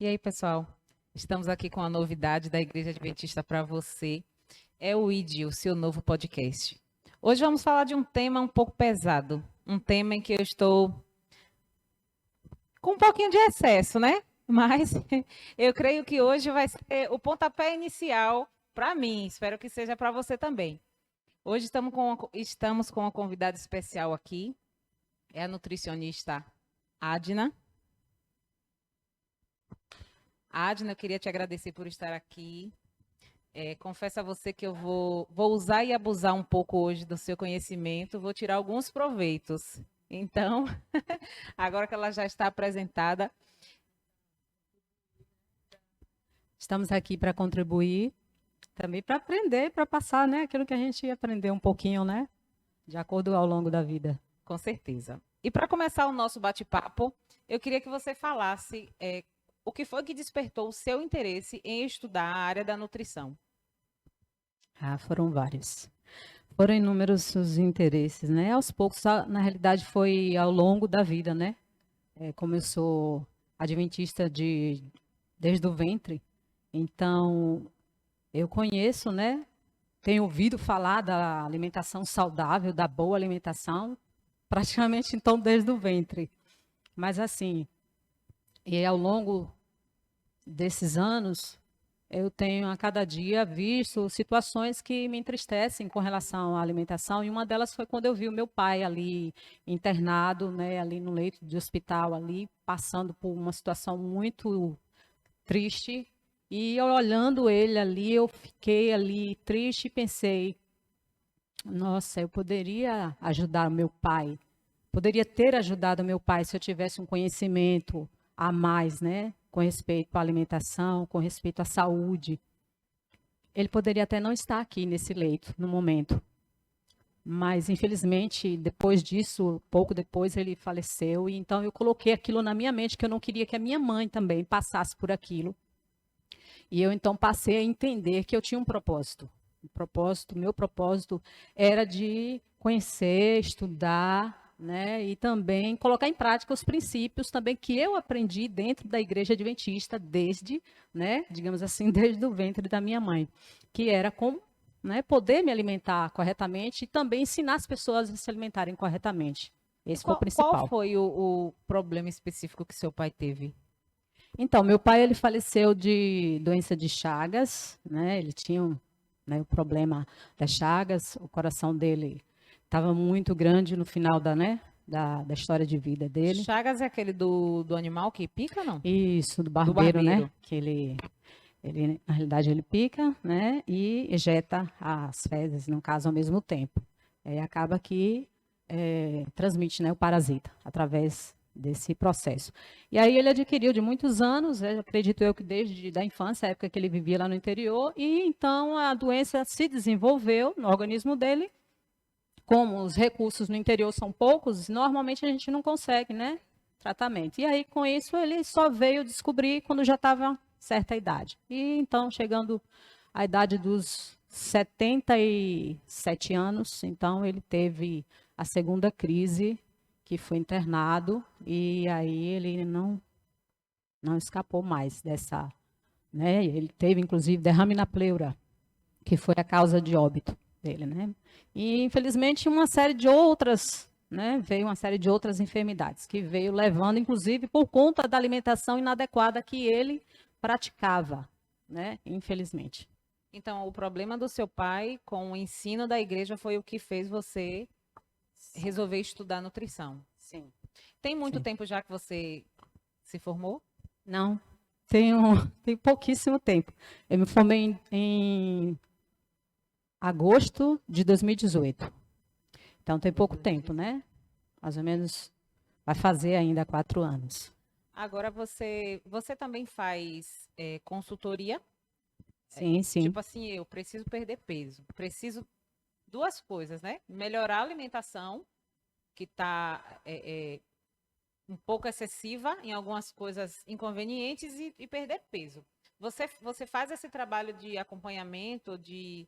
E aí, pessoal? Estamos aqui com a novidade da Igreja Adventista para você. É o ID, o seu novo podcast. Hoje vamos falar de um tema um pouco pesado. Um tema em que eu estou com um pouquinho de excesso, né? Mas eu creio que hoje vai ser o pontapé inicial para mim. Espero que seja para você também. Hoje estamos com uma convidada especial aqui. É a nutricionista Adna. Adna, eu queria te agradecer por estar aqui. Confesso a você que eu vou usar e abusar um pouco hoje do seu conhecimento, vou tirar alguns proveitos. Então, agora que ela já está apresentada, Estamos aqui para contribuir, também para aprender, para passar, né, aquilo que a gente aprendeu um pouquinho, né, de acordo ao longo da vida. com certeza. E para começar o nosso bate-papo, eu queria que você falasse o que foi que despertou o seu interesse em estudar a área da nutrição. Foram vários. Foram inúmeros os interesses, né? Aos poucos, na realidade, foi ao longo da vida, né? Como eu sou adventista desde o ventre, então eu conheço, né? Tenho ouvido falar da alimentação saudável, da boa alimentação, praticamente então desde o ventre. Mas assim, e ao longo desses anos, eu tenho a cada dia visto situações que me entristecem com relação à alimentação, e uma delas foi quando eu vi o meu pai ali internado, né, ali no leito de hospital, ali passando por uma situação muito triste, e eu olhando ele ali, eu fiquei ali triste e pensei, nossa, eu poderia ajudar o meu pai, poderia ter ajudado o meu pai se eu tivesse um conhecimento a mais, né, com respeito à alimentação, com respeito à saúde. Ele poderia até não estar aqui nesse leito no momento, mas infelizmente depois disso, pouco depois ele faleceu, e então eu coloquei aquilo na minha mente que eu não queria que a minha mãe também passasse por aquilo. E eu então passei a entender que eu tinha um propósito. Meu propósito era de conhecer, estudar, né, e também colocar em prática os princípios também que eu aprendi dentro da Igreja Adventista desde, né, digamos assim, desde o ventre da minha mãe, que era como, né, poder me alimentar corretamente e também ensinar as pessoas a se alimentarem corretamente. E Esse foi o qual principal. foi o problema específico que seu pai teve? Então, meu pai ele faleceu de doença de Chagas, né? Ele tinha né, o problema das Chagas, o coração dele estava muito grande no final da história de vida dele. Chagas é aquele do animal que pica, não? Isso, do Do barbeiro, né? barbeiro. Que ele, na realidade, ele pica, né? E ejeta as fezes, no caso, ao mesmo tempo. Aí acaba que transmite, né, o parasita através desse processo. E aí ele adquiriu de muitos anos, acredito eu que desde da infância, a época que ele vivia lá no interior, e então a doença se desenvolveu no organismo dele. Como os recursos no interior são poucos, normalmente a gente não consegue, né, tratamento. E aí com isso ele só veio descobrir quando já estava certa idade. E então chegando à idade dos 77 anos, então ele teve a segunda crise, que foi internado, e aí ele não escapou mais dessa, né? Ele teve inclusive derrame na pleura, que foi a causa de óbito dele, né? E infelizmente uma série de outras, né? Veio uma série de outras enfermidades que veio levando, inclusive por conta da alimentação inadequada que ele praticava, né? Infelizmente. Então, o problema do seu pai com o ensino da igreja foi o que fez você resolver estudar nutrição. Sim. Tem muito Sim. tempo já que você se formou? Não, tem pouquíssimo tempo. Eu me formei em agosto de 2018. Então tem pouco tempo, né? Mais ou menos vai fazer ainda 4 anos. Agora você também faz consultoria? Sim, sim. Tipo assim, eu preciso perder peso. Preciso duas coisas, né? Melhorar a alimentação, que está um pouco excessiva em algumas coisas inconvenientes, e perder peso. Você faz esse trabalho de acompanhamento, de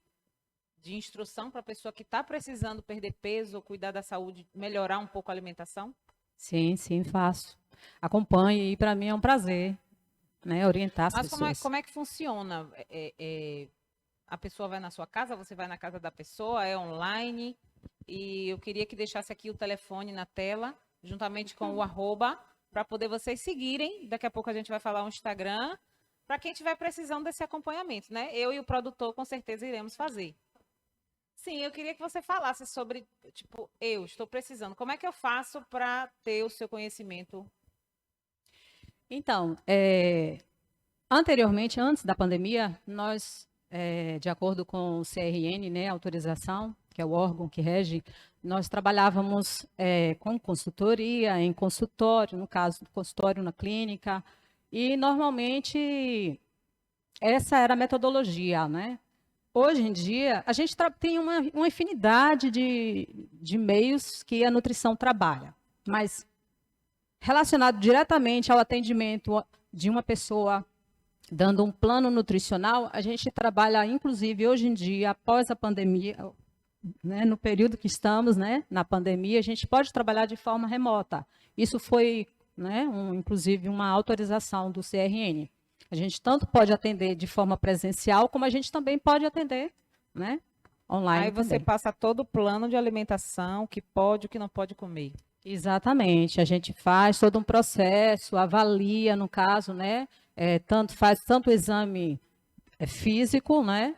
instrução para a pessoa que está precisando perder peso, cuidar da saúde, melhorar um pouco a alimentação? Sim, sim, faço. Acompanho e para mim é um prazer. né? Orientar as Mas pessoas. como é que funciona? A pessoa vai na sua casa, você vai na casa da pessoa, é online? E eu queria que deixasse aqui o telefone na tela, juntamente com o arroba, para poder vocês seguirem. Daqui a pouco a gente vai falar o Instagram, para quem estiver precisando desse acompanhamento, né? Eu e o produtor com certeza iremos fazer. Sim, eu queria que você falasse sobre, tipo, eu estou precisando. Como é que eu faço para ter o seu conhecimento? Então, anteriormente, antes da pandemia, nós, de acordo com o CRN, né, autorização, que é o órgão que rege, nós trabalhávamos com consultoria, em consultório, no caso, consultório na clínica, e normalmente essa era a metodologia, né? Hoje em dia, a gente tem uma infinidade de meios que a nutrição trabalha, mas relacionado diretamente ao atendimento de uma pessoa dando um plano nutricional, a gente trabalha, inclusive, hoje em dia, após a pandemia, né, no período que estamos, né, na pandemia, a gente pode trabalhar de forma remota. Isso foi, né, inclusive, uma autorização do CRN. A gente tanto pode atender de forma presencial, como a gente também pode atender, né, online Aí você também. passa todo o plano de alimentação, o que pode, o que não pode comer. Exatamente, a gente faz todo um processo, avalia, no caso, né, faz tanto o exame físico, né,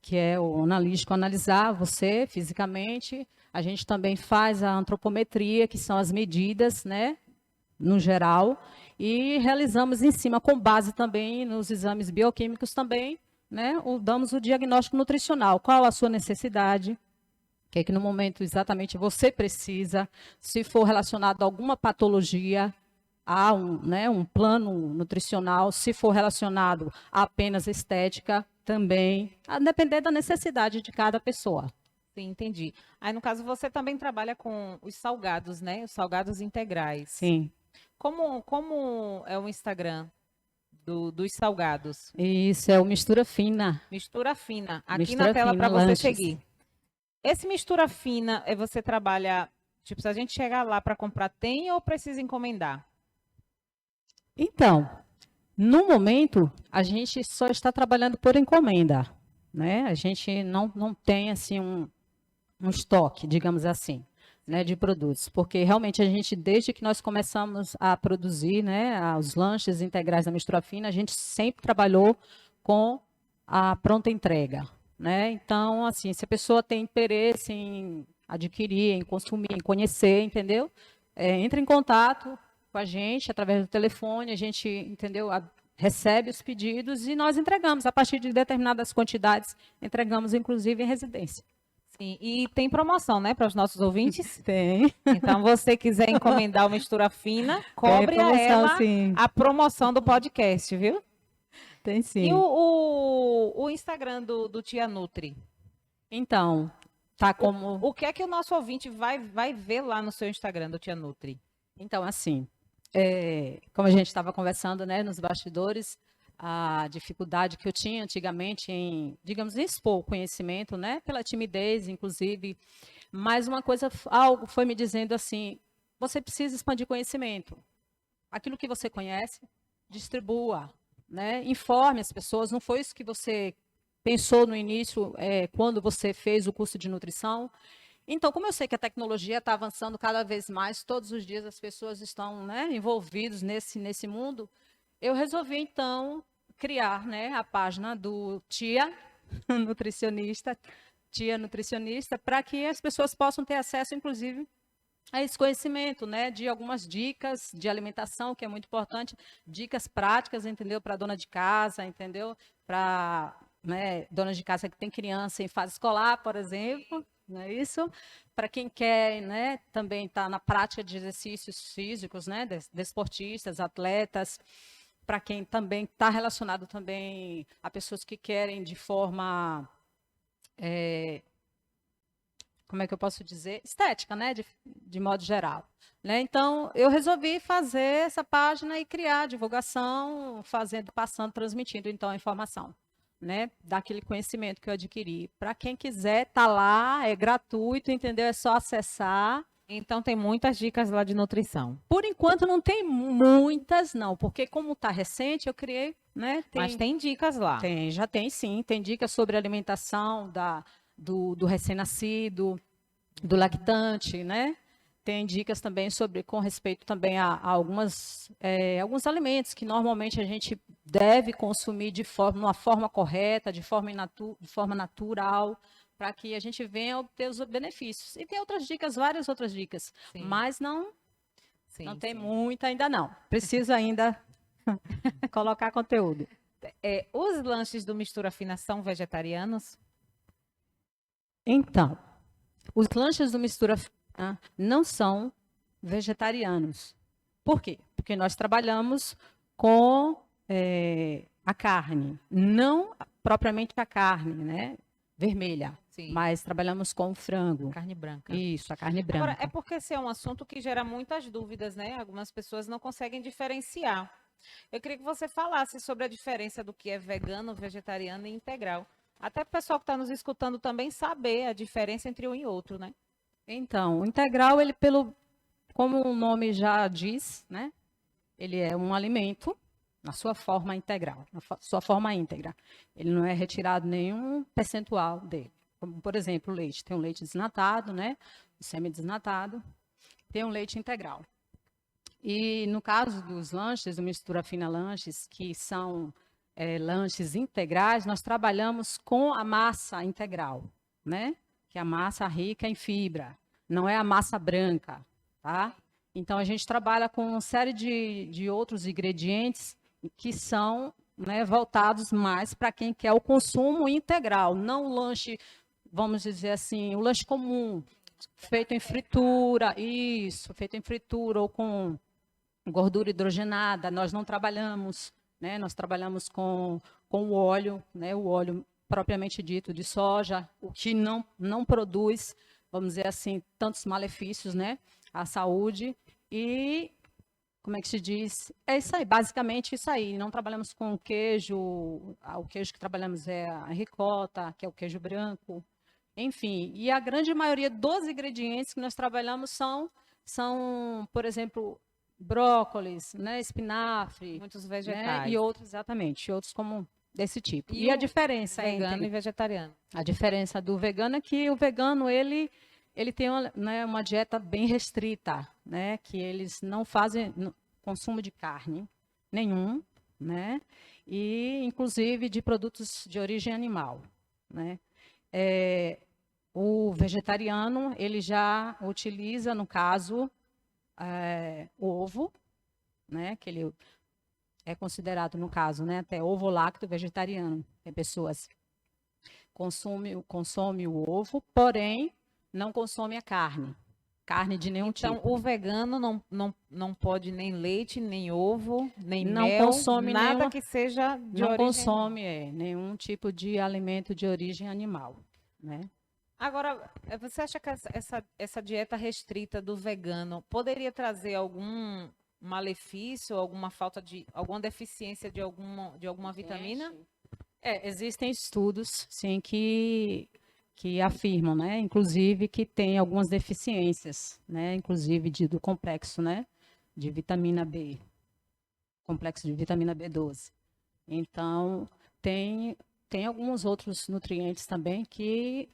que é o analítico analisar você fisicamente. A gente também faz a antropometria, que são as medidas, né, no geral, e realizamos em cima, com base também nos exames bioquímicos também, né, damos o diagnóstico nutricional. Qual a sua necessidade? O que no momento exatamente você precisa? Se for relacionado a alguma patologia, há um plano nutricional. Se for relacionado a apenas estética, também, a depender da necessidade de cada pessoa. Sim, entendi. Aí, no caso, você também trabalha com os salgados, né? Os salgados integrais. Sim. Como é o Instagram dos salgados? Isso é o Mistura Fina. Mistura fina. Aqui na Mistura tela para Fina você Lanches. seguir. Esse mistura fina, você trabalha, tipo, se a gente chegar lá para comprar, tem ou precisa encomendar? Então, no momento, a gente só está trabalhando por encomenda, né? A gente não tem, assim, um estoque, digamos assim, né, de produtos, porque realmente a gente, desde que nós começamos a produzir, né, os lanches integrais da Mistura Fina, a gente sempre trabalhou com a pronta entrega, né? Então, assim, se a pessoa tem interesse em adquirir, em consumir, em conhecer, entendeu? Entra em contato com a gente através do telefone, a gente, entendeu? Recebe os pedidos e nós entregamos a partir de determinadas quantidades, entregamos inclusive em residência. Sim, e tem promoção, né, para os nossos ouvintes? Tem. Então, você quiser encomendar o Mistura Fina, cobre a ela sim. a promoção do podcast, viu? Tem E sim. o Instagram do Tia Nutri? Então, tá como... O que é que o nosso ouvinte vai ver lá no seu Instagram do Tia Nutri? Então, assim, como a gente estava conversando, né, nos bastidores, a dificuldade que eu tinha antigamente em, digamos, expor o conhecimento, né, pela timidez, inclusive, mas uma coisa, algo foi me dizendo assim, você precisa expandir conhecimento. Aquilo que você conhece, distribua, né, informe as pessoas, não foi isso que você pensou no início, quando você fez o curso de nutrição. Então, como eu sei que a tecnologia está avançando cada vez mais, todos os dias as pessoas estão, né, envolvidas nesse mundo, eu resolvi, então, criar, né, a página do Tia Nutricionista, para que as pessoas possam ter acesso, inclusive, a esse conhecimento, né, de algumas dicas de alimentação, que é muito importante, dicas práticas, entendeu, para dona de casa, entendeu, para, né, dona de casa que tem criança em fase escolar, por exemplo, não é isso? Para quem quer, né, também estar na prática de exercícios físicos, né, desportistas, atletas, para quem também está relacionado também a pessoas que querem de forma, como é que eu posso dizer, estética, né, de modo geral. Né? Então, eu resolvi fazer essa página e criar a divulgação, passando, transmitindo, então, a informação. Né, daquele conhecimento que eu adquiri. Para quem quiser, tá lá, é gratuito, entendeu? É só acessar, Então tem muitas dicas lá de nutrição. Por enquanto não tem muitas, não, porque como está recente, eu criei, né? Mas tem dicas lá. Já tem sim, tem dicas sobre alimentação do recém-nascido, do lactante, né? Tem dicas também sobre, com respeito também a alguns alimentos que normalmente a gente deve consumir uma forma correta, de forma natural, para que a gente venha obter os benefícios. E tem outras dicas, várias outras dicas, Sim. mas não tem sim. muita ainda não. Preciso ainda colocar conteúdo. Os lanches do Mistura Fina são vegetarianos? Então, os lanches do Mistura Fina não são vegetarianos. Por quê? Porque nós trabalhamos com a carne, não propriamente a carne, né? Vermelha, Sim. mas trabalhamos com frango. Carne branca. Isso, a carne branca. Agora, é porque esse é um assunto que gera muitas dúvidas, né? Algumas pessoas não conseguem diferenciar. Eu queria que você falasse sobre a diferença do que é vegano, vegetariano e integral. Até para o pessoal que está nos escutando também saber a diferença entre um e outro, né? Então, o integral, como o nome já diz, né? Ele é um alimento na sua forma integral, na sua forma íntegra. Ele não é retirado nenhum percentual dele. Como, por exemplo, o leite. Tem um leite desnatado, né? O semi-desnatado. Tem um leite integral. E no caso dos lanches, do Mistura Fina Lanches, que são lanches integrais, nós trabalhamos com a massa integral, né? Que é a massa rica em fibra, não é a massa branca, tá? Então, a gente trabalha com uma série de outros ingredientes que são, né, voltados mais para quem quer o consumo integral, não o lanche, vamos dizer assim, o lanche comum, feito em fritura, feito em fritura ou com gordura hidrogenada, nós não trabalhamos, né? Nós trabalhamos com o óleo, né? O óleo propriamente dito de soja, o que não produz, vamos dizer assim, tantos malefícios, né? À saúde. E, como é que se diz? É isso aí, basicamente isso aí. Não trabalhamos com queijo, o queijo que trabalhamos é a ricota, que é o queijo branco, enfim. E a grande maioria dos ingredientes que nós trabalhamos são, por exemplo, brócolis, né, espinafre, muitos vegetais, né, e outros, exatamente, outros como desse tipo. E a diferença vegano e vegetariano? A diferença do vegano é que o vegano, ele tem uma dieta bem restrita, né, que eles não fazem consumo de carne nenhum, né, e inclusive de produtos de origem animal, né. O vegetariano, ele já utiliza, no caso, ovo, né, que ele é considerado, no caso, né, até ovo lacto vegetariano. Tem pessoas que consome o ovo, porém não consome a carne de nenhum tipo. Então, o vegano não pode nem leite, nem ovo, nem não mel, consome nada que seja de não origem consome nenhum tipo de alimento de origem animal, né? Agora, você acha que essa dieta restrita do vegano poderia trazer algum malefício, alguma deficiência de alguma vitamina? Existem estudos, sim, que afirmam, né, inclusive que tem algumas deficiências, né, inclusive do complexo, né, de vitamina B, complexo de vitamina B12. Então, tem alguns outros nutrientes também que,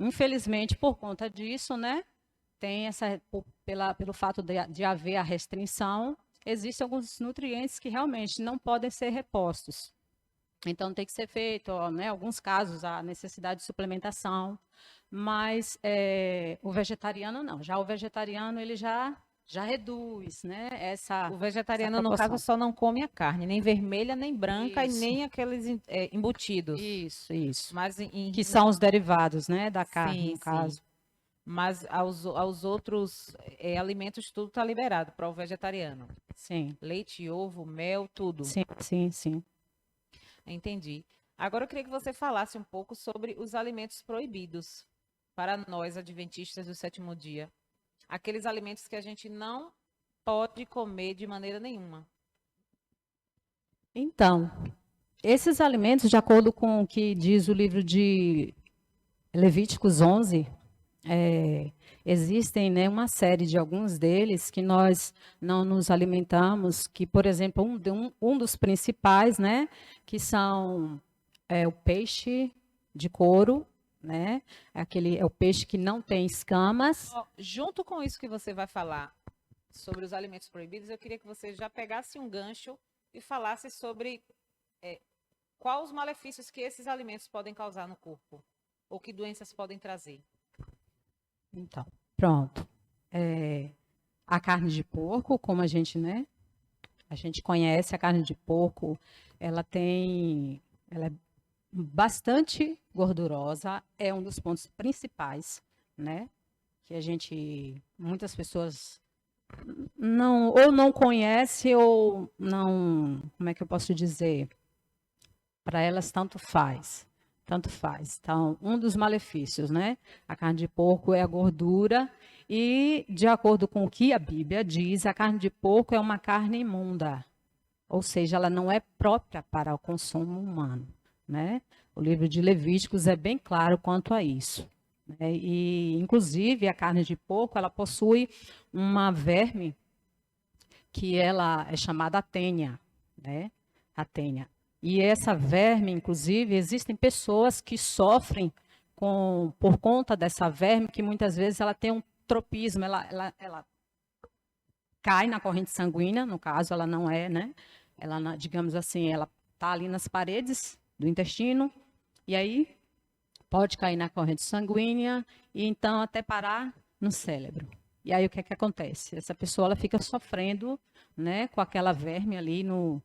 infelizmente, por conta disso, né, tem pelo fato de haver a restrição, existem alguns nutrientes que realmente não podem ser repostos. Então, tem que ser feito, né, em alguns casos, a necessidade de suplementação, mas o vegetariano não. Já o vegetariano, ele já reduz, né, o vegetariano, no caso, só não come a carne, nem vermelha, nem branca, isso. E nem aqueles embutidos. Isso. Mas que são os derivados, né, da carne, sim, no caso. Mas aos outros alimentos, tudo está liberado para o vegetariano. Sim. Leite, ovo, mel, tudo. Sim. Entendi. Agora eu queria que você falasse um pouco sobre os alimentos proibidos para nós, adventistas do sétimo dia. Aqueles alimentos que a gente não pode comer de maneira nenhuma. Então, esses alimentos, de acordo com o que diz o livro de Levíticos 11, existem, né, uma série de alguns deles que nós não nos alimentamos, que, por exemplo, um dos principais, né, que são o peixe de couro, né, é o peixe que não tem escamas. Junto com isso que você vai falar sobre os alimentos proibidos, eu queria que você já pegasse um gancho e falasse sobre quais os malefícios que esses alimentos podem causar no corpo, ou que doenças podem trazer. Então, pronto. A carne de porco, como a gente, né? A gente conhece a carne de porco, ela é bastante gordurosa, é um dos pontos principais, né? Que muitas pessoas ou não conhece ou não, como é que eu posso dizer? Para elas tanto faz. Tanto faz. Então, um dos malefícios, né? A carne de porco é a gordura e, de acordo com o que a Bíblia diz, a carne de porco é uma carne imunda. Ou seja, ela não é própria para o consumo humano, né? O livro de Levíticos é bem claro quanto a isso, né? E, inclusive, a carne de porco, ela possui uma verme que ela é chamada atênia, né? Atênia. E essa verme, inclusive, existem pessoas que sofrem por conta dessa verme, que muitas vezes ela tem um tropismo, ela cai na corrente sanguínea, no caso, ela não é, né? Ela, digamos assim, ela está ali nas paredes do intestino, e aí pode cair na corrente sanguínea, e então até parar no cérebro. E aí o que é que acontece? Essa pessoa ela fica sofrendo, né, com aquela verme ali no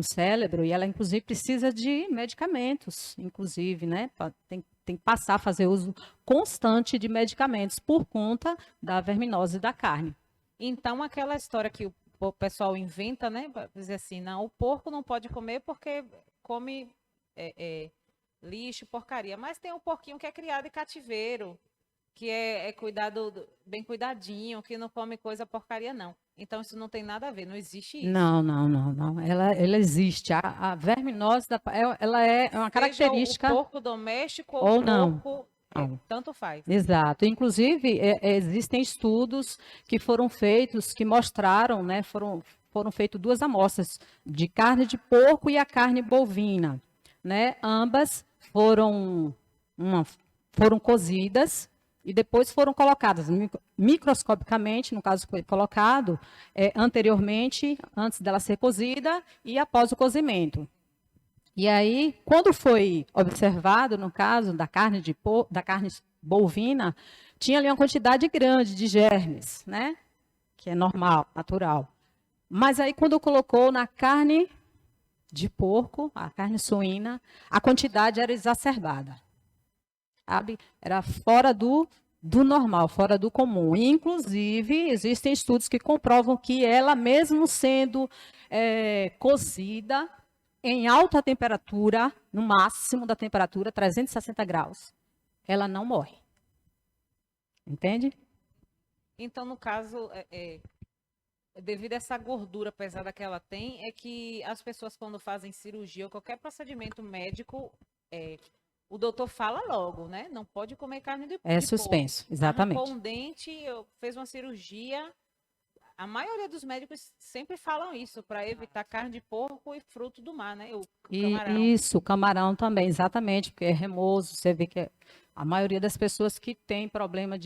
cérebro, e ela inclusive precisa de medicamentos, inclusive, né? Tem que passar a fazer uso constante de medicamentos por conta da verminose da carne. Então, aquela história que o pessoal inventa, né? Pra dizer assim, não, o porco não pode comer porque come lixo, porcaria. Mas tem um porquinho que é criado em cativeiro, que é cuidado, bem cuidadinho, que não come coisa porcaria, não. Então, isso não tem nada a ver, não existe isso. Não. Ela existe. A verminose, ela é uma característica. Seja o porco doméstico ou o não. porco, tanto faz. Exato. Inclusive, existem estudos que foram feitos, que mostraram, né, foram feitas 2 amostras de carne de porco e a carne bovina, né? Ambas foram cozidas e depois foram colocadas microscopicamente, no caso foi colocado anteriormente, antes dela ser cozida e após o cozimento. E aí, quando foi observado, no caso da carne bovina, tinha ali uma quantidade grande de germes, né? Que é normal, natural. Mas aí, quando colocou na carne de porco, a carne suína, a quantidade era exacerbada. Sabe? Era fora do normal, fora do comum. E, inclusive, existem estudos que comprovam que ela, mesmo sendo cozida em alta temperatura, no máximo da temperatura, 360 graus, ela não morre. Entende? Então, no caso, devido a essa gordura pesada que ela tem, é que as pessoas, quando fazem cirurgia ou qualquer procedimento médico, o doutor fala logo, né? Não pode comer carne de suspenso, porco. exatamente. Arrancou um dente, fez uma cirurgia. A maioria dos médicos sempre falam isso, para evitar carne de porco e fruto do mar, né? O camarão. Isso, o camarão também, exatamente, porque é remoso. Você vê que a maioria das pessoas que tem problema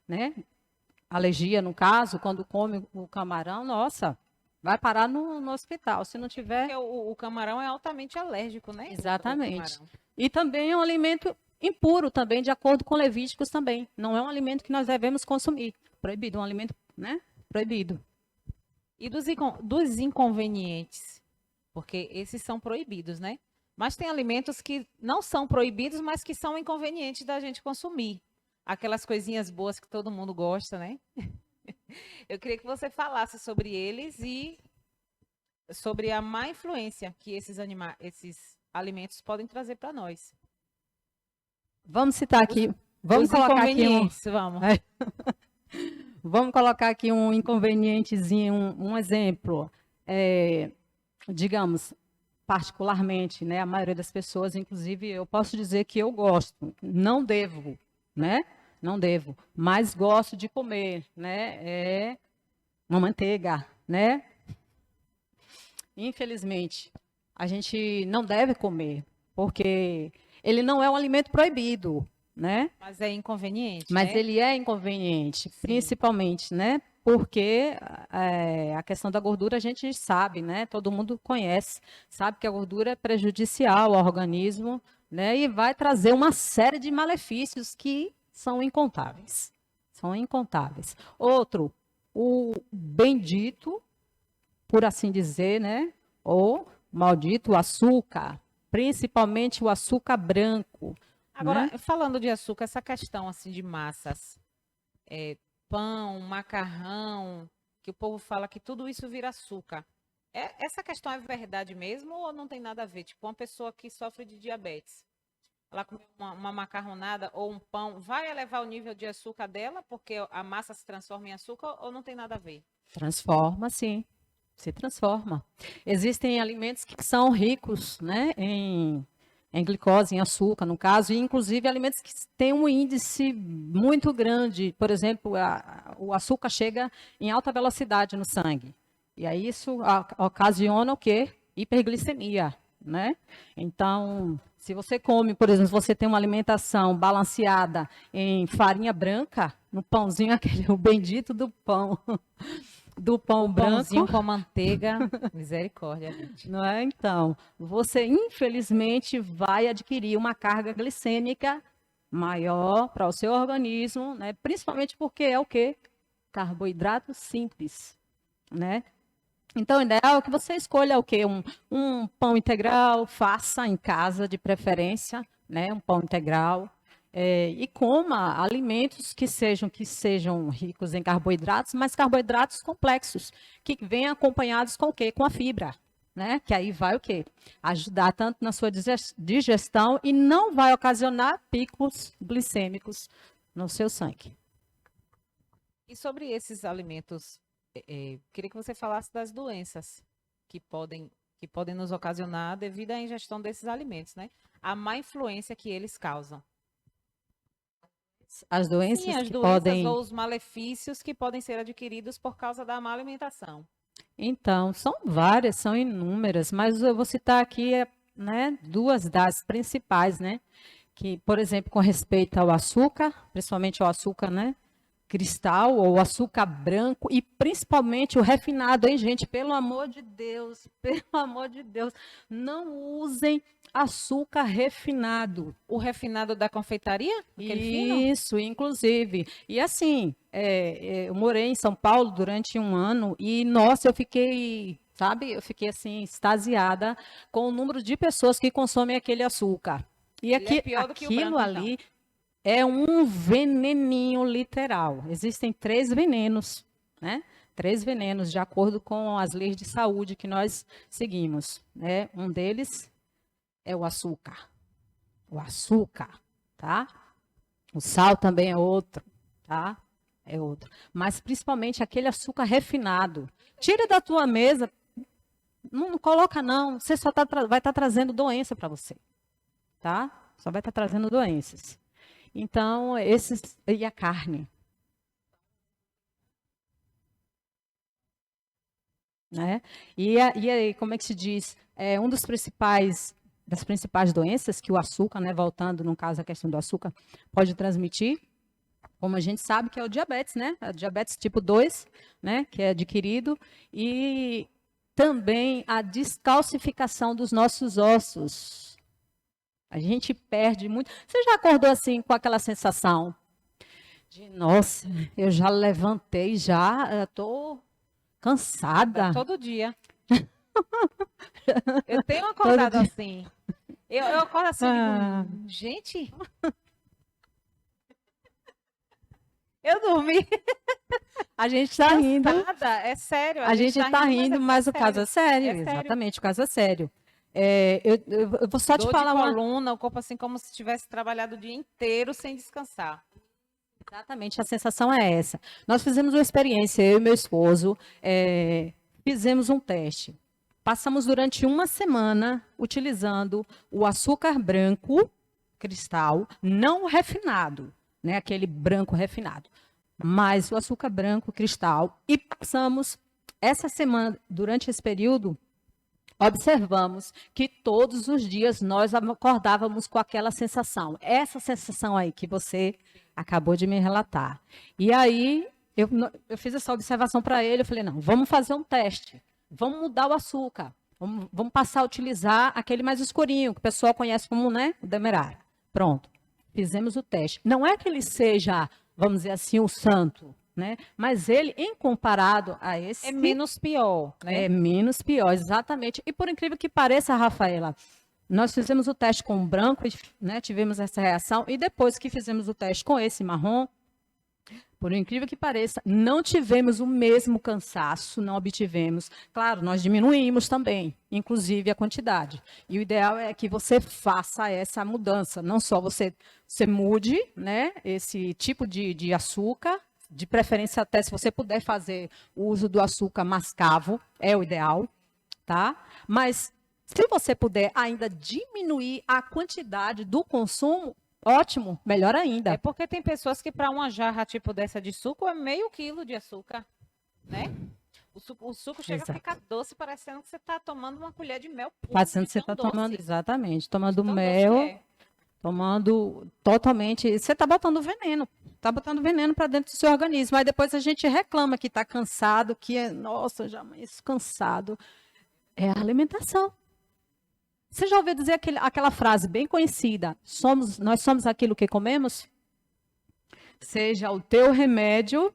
né, alergia, no caso, quando come o camarão, nossa, vai parar no hospital, se não tiver. Porque o camarão é altamente alérgico, né? Exatamente. E também é um alimento impuro também, de acordo com Levíticos também. Não é um alimento que nós devemos consumir. Proibido, um alimento, né? Proibido. E dos inconvenientes? Porque esses são proibidos, né? Mas tem alimentos que não são proibidos, mas que são inconvenientes da gente consumir. Aquelas coisinhas boas que todo mundo gosta, né? Eu queria que você falasse sobre eles e sobre a má influência que esses alimentos podem trazer para nós. Vamos citar aqui. Vamos colocar aqui vamos. Vamos colocar aqui um inconvenientezinho, um exemplo. Digamos, particularmente, né, a maioria das pessoas, inclusive, eu posso dizer que eu gosto, não devo, né? não devo, mas gosto de comer, né? É uma manteiga, né? Infelizmente, a gente não deve comer, porque ele não é um alimento proibido, né? Mas é inconveniente, Mas né? ele é inconveniente, Sim. principalmente, né? Porque a questão da gordura a gente sabe, né? Todo mundo conhece, sabe que a gordura é prejudicial ao organismo, né? E vai trazer uma série de malefícios que são incontáveis. São incontáveis. Outro, o bendito, por assim dizer, né? Ou maldito açúcar, principalmente o açúcar branco, Agora, né? falando de açúcar, essa questão assim de massas, pão, macarrão, que o povo fala que tudo isso vira açúcar. Essa questão é verdade mesmo ou não tem nada a ver? Tipo, uma pessoa que sofre de diabetes, ela come uma macarronada ou um pão, vai elevar o nível de açúcar dela porque a massa se transforma em açúcar ou não tem nada a ver? Transforma, sim. Se transforma. Existem alimentos que são ricos, né, em glicose, em açúcar, no caso, e inclusive alimentos que têm um índice muito grande. Por exemplo, o açúcar chega em alta velocidade no sangue. E aí isso ocasiona o quê? Hiperglicemia, né? Então, se você come, por exemplo, se você tem uma alimentação balanceada em farinha branca, no pãozinho, aquele, o bendito do pão Pãozinho branco, com manteiga, misericórdia, gente. não é? Então, você infelizmente vai adquirir uma carga glicêmica maior para o seu organismo, né? Principalmente porque é o quê? Carboidrato simples, né? Então, o ideal é que você escolha o quê? Um pão integral, faça em casa de preferência, né? Um pão integral. E coma alimentos que sejam ricos em carboidratos, mas carboidratos complexos, que venham acompanhados com o quê? Com a fibra, né? Que aí vai o quê? Ajudar tanto na sua digestão e não vai ocasionar picos glicêmicos no seu sangue. E sobre esses alimentos, queria que você falasse das doenças que podem nos ocasionar devido à ingestão desses alimentos, né? A má influência que eles causam. As Sim, doenças as que doenças podem. ou os malefícios que podem ser adquiridos por causa da má alimentação. Então, são várias, são inúmeras, mas eu vou citar aqui, né, duas das principais, né? Que, por exemplo, com respeito ao açúcar, principalmente ao açúcar, né, cristal ou açúcar branco e principalmente o refinado, hein, gente? Pelo amor de Deus, pelo amor de Deus, não usem açúcar refinado. O refinado da confeitaria? Aquele fino? Isso, inclusive. E assim, eu morei em São Paulo durante um ano e, nossa, eu fiquei, sabe, eu fiquei assim, extasiada com o número de pessoas que consomem aquele açúcar. E Ele é pior do que o aquilo branco, então. ali é um veneninho literal. Existem 3 venenos, né? 3 venenos, de acordo com as leis de saúde que nós seguimos, né? Um deles é o açúcar. O açúcar, tá? O sal também é outro, tá? É outro. Mas principalmente aquele açúcar refinado. Tira da tua mesa, não coloca não, você só vai estar trazendo doença para você, tá? Só vai estar trazendo doenças. Então, e a carne, né? E aí, como é que se diz? Um das principais doenças que o açúcar, né, voltando no caso a questão do açúcar, pode transmitir, como a gente sabe, que é o diabetes, né? A diabetes tipo 2, né, que é adquirido, e também a descalcificação dos nossos ossos. A gente perde muito. Você já acordou assim com aquela sensação de, nossa, eu já levantei, já estou cansada. Todo dia. Eu tenho acordado assim. Eu acordo assim e digo, gente, eu dormi. A gente está rindo. É sério. A gente está rindo, mas o caso é sério. É sério. Exatamente, o caso é sério. Eu vou só te falar uma coluna, o corpo assim como se tivesse trabalhado o dia inteiro sem descansar. Exatamente, a sensação é essa. Nós fizemos uma experiência, eu e meu esposo, fizemos um teste. Passamos durante uma semana utilizando o açúcar branco, cristal, não refinado. né, aquele branco refinado, mas o açúcar branco cristal. E passamos essa semana, durante esse período, observamos que todos os dias nós acordávamos com aquela sensação, essa sensação aí que você acabou de me relatar. E aí eu fiz essa observação para ele, eu falei, não, vamos fazer um teste, vamos mudar o açúcar, vamos passar a utilizar aquele mais escurinho, que o pessoal conhece como, né, o demerara. Pronto, fizemos o teste. Não é que ele seja, vamos dizer assim, o santo, né? Mas ele, em comparado a esse... É menos pior, né? É menos pior, exatamente. E por incrível que pareça, Rafaela, nós fizemos o teste com o branco, né, tivemos essa reação, e depois que fizemos o teste com esse marrom, por incrível que pareça, não tivemos o mesmo cansaço, não obtivemos. Claro, nós diminuímos também, inclusive a quantidade. E o ideal é que você faça essa mudança, não só você mude, né, esse tipo de açúcar, de preferência até se você puder fazer o uso do açúcar mascavo, é o ideal, tá? Mas se você puder ainda diminuir a quantidade do consumo, ótimo, melhor ainda. É porque tem pessoas que para uma jarra tipo dessa de suco é meio quilo de açúcar, né? O suco chega Exato. a ficar doce, parecendo que você está tomando uma colher de mel puro. Parecendo que você tão está doce, tomando, exatamente, tomando tão doce mel, que é. tomando totalmente. Você está botando veneno. Está botando veneno para dentro do seu organismo. Aí depois a gente reclama que está cansado, que é, nossa, já amanheço cansado. É a alimentação. Você já ouviu dizer aquela frase bem conhecida? Nós somos aquilo que comemos? Seja o teu remédio,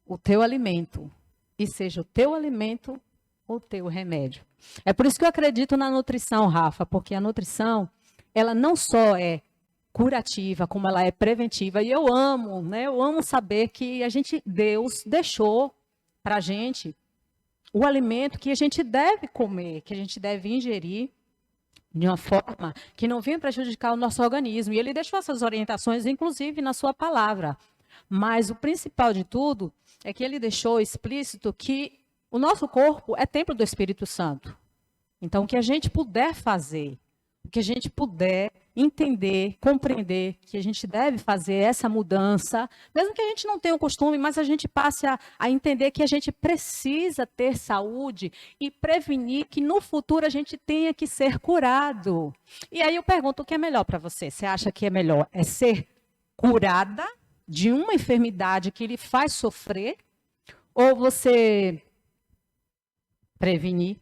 o teu alimento. E seja o teu alimento, o teu remédio. É por isso que eu acredito na nutrição, Rafa, porque a nutrição, ela não só é curativa, como ela é preventiva. E eu amo, né? Eu amo saber que Deus deixou para a gente o alimento que a gente deve comer, que a gente deve ingerir de uma forma que não venha prejudicar o nosso organismo. E ele deixou essas orientações, inclusive, na sua palavra. Mas o principal de tudo é que ele deixou explícito que o nosso corpo é templo do Espírito Santo. Então, o que a gente puder fazer, o que a gente puder entender, compreender que a gente deve fazer essa mudança, mesmo que a gente não tenha o costume, mas a gente passe a entender que a gente precisa ter saúde e prevenir que no futuro a gente tenha que ser curado. E aí eu pergunto, o que é melhor para você? Você acha que é melhor ser curada de uma enfermidade que lhe faz sofrer, ou você prevenir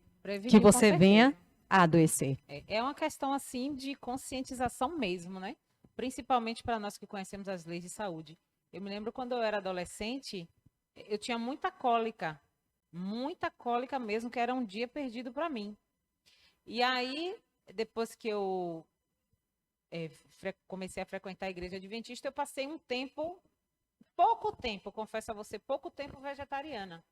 que você venha a adoecer? É uma questão, assim, de conscientização mesmo, né? Principalmente para nós que conhecemos as leis de saúde. Eu me lembro quando eu era adolescente, eu tinha muita cólica mesmo, que era um dia perdido para mim. E aí, depois que eu comecei a frequentar a igreja adventista, eu passei pouco tempo, confesso a você, pouco tempo vegetariana.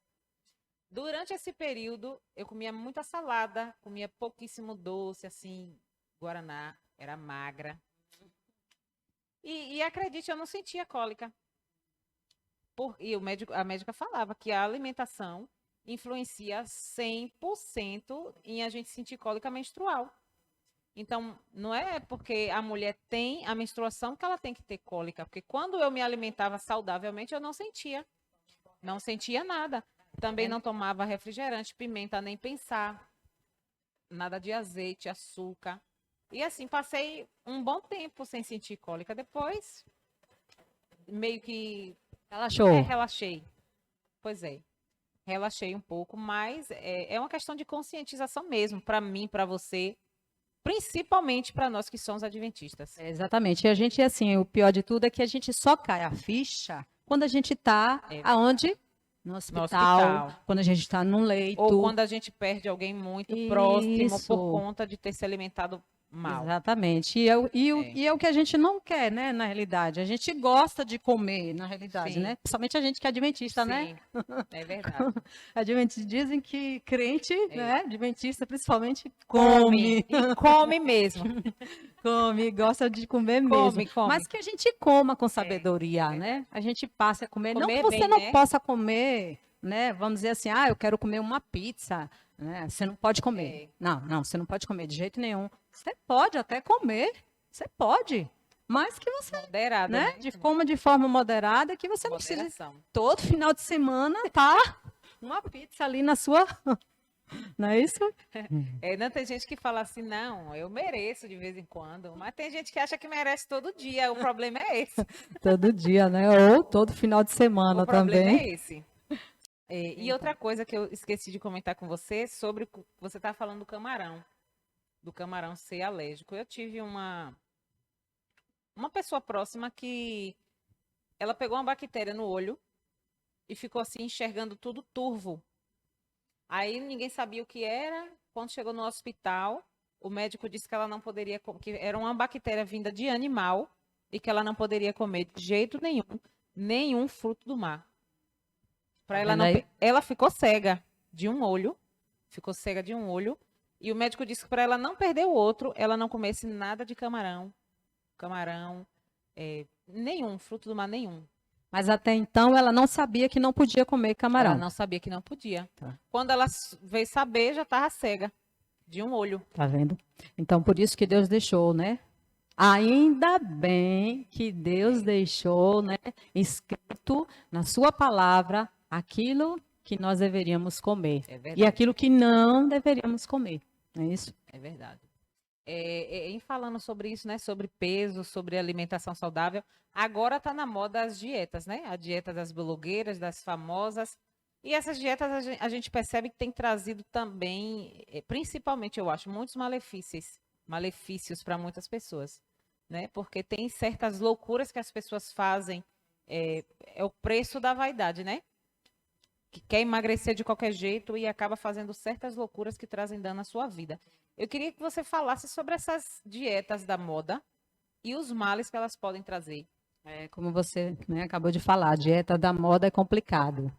Durante esse período, eu comia muita salada, comia pouquíssimo doce, assim, guaraná, era magra. E acredite, eu não sentia cólica. E a médica falava que a alimentação influencia 100% em a gente sentir cólica menstrual. Então, não é porque a mulher tem a menstruação que ela tem que ter cólica, porque quando eu me alimentava saudavelmente, eu não sentia. Não sentia nada. Também não tomava refrigerante, pimenta, nem pensar. Nada de azeite, açúcar. E assim, passei um bom tempo sem sentir cólica. Depois, meio que... Relaxou. Relaxei. Pois é. Relaxei um pouco, mas é uma questão de conscientização mesmo, para mim, para você, principalmente para nós que somos adventistas. Exatamente. E a gente, assim, o pior de tudo é que a gente só cai a ficha quando a gente está aonde? No hospital, quando a gente está num leito. Ou quando a gente perde alguém muito próximo por conta de ter se alimentado mal. Exatamente. E é o que a gente não quer, né, na realidade. A gente gosta de comer, na realidade, né? Principalmente a gente que é adventista, né? É verdade. Adventistas dizem que crente, né, adventista principalmente, come. E come mesmo. Come, gosta de comer mesmo. Come. Mas que a gente coma com sabedoria, né? A gente passe a comer. Não que você bem, não possa comer, né? Vamos dizer assim, eu quero comer uma pizza, né? Você não pode comer. Não, você não pode comer de jeito nenhum. Você pode até comer. Você pode. mas que você, Moderada, né, né? coma de forma moderada, que você não precisa Moderação. todo final de semana tá uma pizza ali na sua, não é isso? Não tem gente que fala assim, não, eu mereço de vez em quando, mas tem gente que acha que merece todo dia. O problema é esse. Todo dia, né? Ou todo final de O semana problema é também. esse. E Então, outra coisa que eu esqueci de comentar com você sobre você tá falando do camarão ser alérgico. Eu tive uma pessoa próxima que ela pegou uma bactéria no olho e ficou assim enxergando tudo turvo. Aí ninguém sabia o que era. Quando chegou no hospital, o médico disse que ela não poderia, que era uma bactéria vinda de animal e que ela não poderia comer de jeito nenhum fruto do mar. tá Para ela vendo não, aí? ela ficou cega de um olho, ficou cega de um olho, e o médico disse que para ela não perder o outro, ela não comesse nada de camarão, nenhum, fruto do mar nenhum. Mas até então ela não sabia que não podia comer Ela camarão. não sabia que não podia. Tá, Quando ela veio saber, já estava cega de um olho. tá vendo? Então, por isso que Deus deixou, né? Ainda bem que Deus deixou, né, escrito na sua palavra aquilo que nós deveríamos comer É e verdade, aquilo que não deveríamos comer. Não é isso? é verdade. Em falando sobre isso, né, sobre peso, sobre alimentação saudável, agora está na moda as dietas, né? A dieta das blogueiras, das famosas. E essas dietas a gente percebe que tem trazido também, principalmente, eu acho, muitos malefícios para muitas pessoas, né? Porque tem certas loucuras que as pessoas fazem, é o preço da vaidade, né? Que quer emagrecer de qualquer jeito e acaba fazendo certas loucuras que trazem dano à sua vida. Eu queria que você falasse sobre essas dietas da moda e os males que elas podem trazer. É, como você, né, acabou de falar, a dieta da moda é complicado,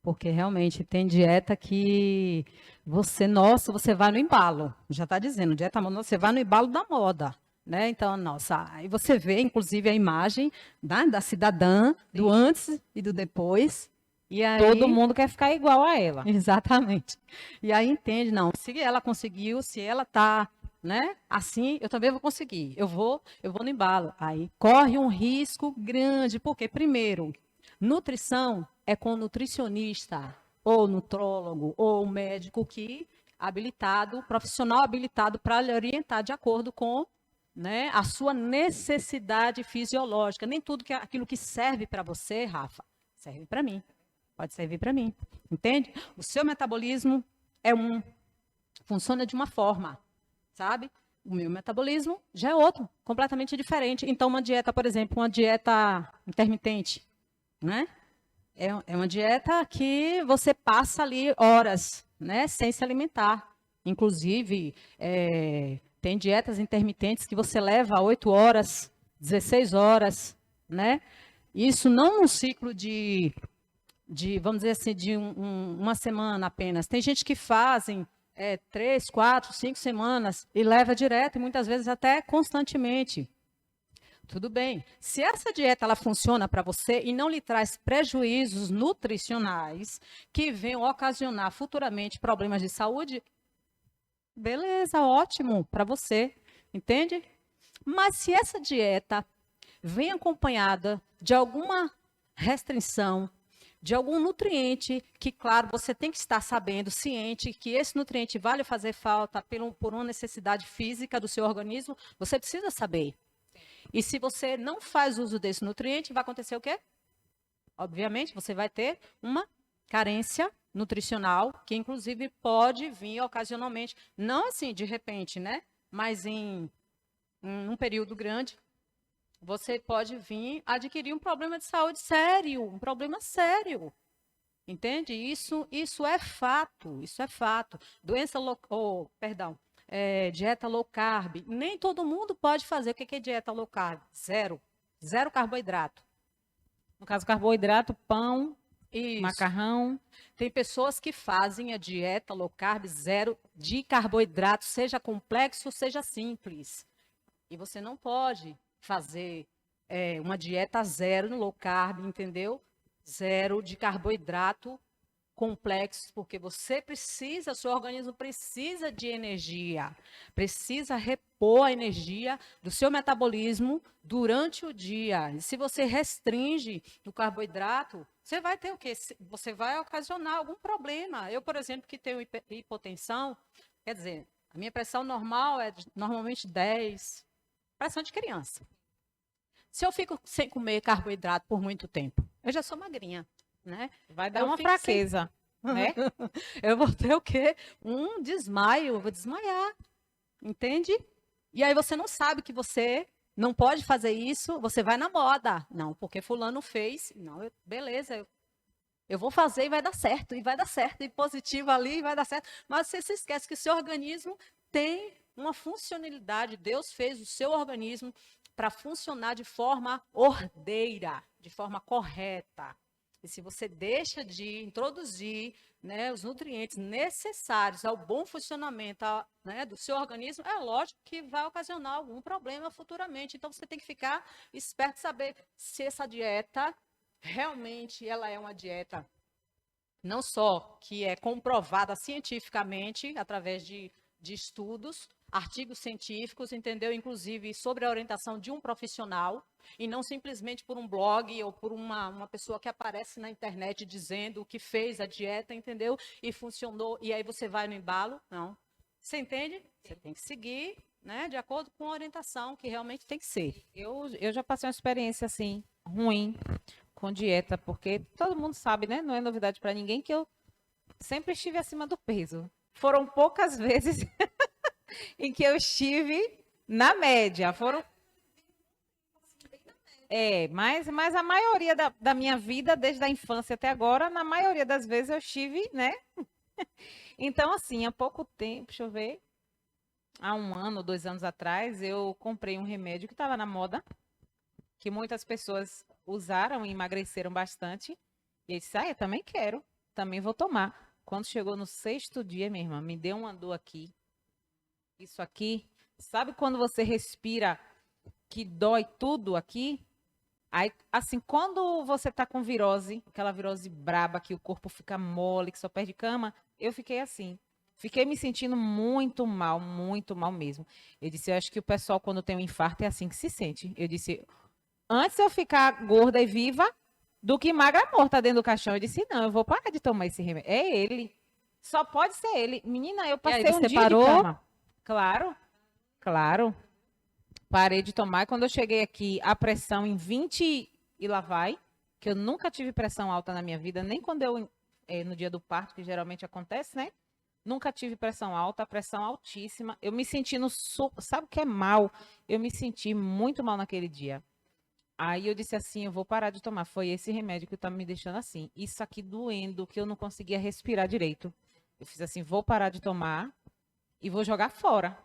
porque realmente tem dieta que você, nossa, você vai no embalo. Já está dizendo, dieta moda, você vai no embalo da moda. Né? Então, nossa, aí você vê, inclusive, a imagem da cidadã, do Sim. antes e do depois. E Todo aí, mundo quer ficar igual a ela. exatamente. E aí entende, não, se ela conseguiu, se ela tá, né, assim, eu também vou conseguir. Eu vou no embalo. Aí corre um risco grande, porque primeiro, nutrição é com nutricionista ou nutrólogo ou médico que habilitado, profissional habilitado para lhe orientar de acordo com, né, a sua necessidade fisiológica. Nem tudo que aquilo que serve para você, Rafa, serve para mim. Pode servir para mim, entende? O seu metabolismo funciona de uma forma, sabe? O meu metabolismo já é outro, completamente diferente. Então, uma dieta, por exemplo, uma dieta intermitente, né? É uma dieta que você passa ali horas, né, sem se alimentar. Inclusive, tem dietas intermitentes que você leva 8 horas, 16 horas, né? Isso não num ciclo vamos dizer assim, de uma semana apenas. Tem gente que fazem 3, 4, 5 semanas e leva direto, e muitas vezes até constantemente. Tudo bem. Se essa dieta ela funciona para você e não lhe traz prejuízos nutricionais que venham ocasionar futuramente problemas de saúde, beleza, ótimo para você, entende? Mas se essa dieta vem acompanhada de alguma restrição, de algum nutriente, que, claro, você tem que estar sabendo, ciente, que esse nutriente vai lhe fazer falta por uma necessidade física do seu organismo, você precisa saber. E se você não faz uso desse nutriente, vai acontecer o quê? Obviamente, você vai ter uma carência nutricional, que inclusive pode vir ocasionalmente, não assim de repente, né? Mas em um período grande, você pode vir adquirir um problema de saúde sério, um problema sério. Entende? Isso é fato, isso é fato. Dieta low carb. Nem todo mundo pode fazer. O que é dieta low carb? Zero. Zero carboidrato. No caso, carboidrato, pão, Isso. macarrão. Tem pessoas que fazem a dieta low carb zero de carboidrato, seja complexo, seja simples. E você não pode fazer uma dieta zero no low carb, entendeu? Zero de carboidrato complexos, porque seu organismo precisa de energia, precisa repor a energia do seu metabolismo durante o dia. E se você restringe o carboidrato, você vai ter o quê? Você vai ocasionar algum problema. Eu, por exemplo, que tenho hipotensão, quer dizer, a minha pressão normal é normalmente 10, pressão de criança. Se eu fico sem comer carboidrato por muito tempo, eu já sou magrinha, né? Vai dar uma fraqueza, né? Eu vou ter o quê? Um desmaio, eu vou desmaiar, entende? E aí você não sabe que você não pode fazer isso, você vai na moda. Não, porque fulano fez. Não, beleza, eu vou fazer e vai dar certo, e positivo ali, e vai dar certo. Mas você se esquece que o seu organismo tem uma funcionalidade, Deus fez o seu organismo para funcionar de forma ordeira, de forma correta. E se você deixa de introduzir, né, os nutrientes necessários ao bom funcionamento, né, do seu organismo, é lógico que vai ocasionar algum problema futuramente. Então, você tem que ficar esperto e saber se essa dieta realmente ela é uma dieta não só que é comprovada cientificamente através de estudos, artigos científicos, entendeu? Inclusive sobre a orientação de um profissional, e não simplesmente por um blog ou por uma pessoa que aparece na internet dizendo que fez a dieta, entendeu? E funcionou, e aí você vai no embalo. Não. Você entende? Você tem que seguir, né, de acordo com a orientação que realmente tem que ser. Eu já passei uma experiência assim, ruim, com dieta, porque todo mundo sabe, né? Não é novidade para ninguém que eu sempre estive acima do peso. Foram poucas vezes em que eu estive na média. Mas a maioria da minha vida, desde a infância até agora, na maioria das vezes eu estive, né? Então, assim, há pouco tempo, deixa eu ver, há 1 ano, 2 anos atrás, eu comprei um remédio que estava na moda, que muitas pessoas usaram e emagreceram bastante. E eu disse, eu também quero, também vou tomar. Quando chegou no 6º dia, minha irmã, me deu uma dor aqui. Isso aqui, sabe quando você respira que dói tudo aqui? Aí, assim, quando você tá com virose, aquela virose braba que o corpo fica mole, que só perde cama, eu fiquei assim. Fiquei me sentindo muito mal mesmo. Eu disse, eu acho que o pessoal, quando tem um infarto, é assim que se sente. Eu disse, antes eu ficar gorda e viva do que magra morta dentro do caixão. Eu disse, não, eu vou parar de tomar esse remédio. É ele. Só pode ser ele. Menina, eu passei um dia parou? de cama. Claro, claro. Parei de tomar. Quando eu cheguei aqui, a pressão em 20 e lá vai, que eu nunca tive pressão alta na minha vida, nem quando eu, no dia do parto, que geralmente acontece, né? Nunca tive pressão alta, pressão altíssima. Eu me sentindo, sabe o que é mal? Eu me senti muito mal naquele dia. Aí eu disse assim, eu vou parar de tomar. Foi esse remédio que tá me deixando assim. Isso aqui doendo, que eu não conseguia respirar direito. Eu fiz assim, vou parar de tomar e vou jogar fora.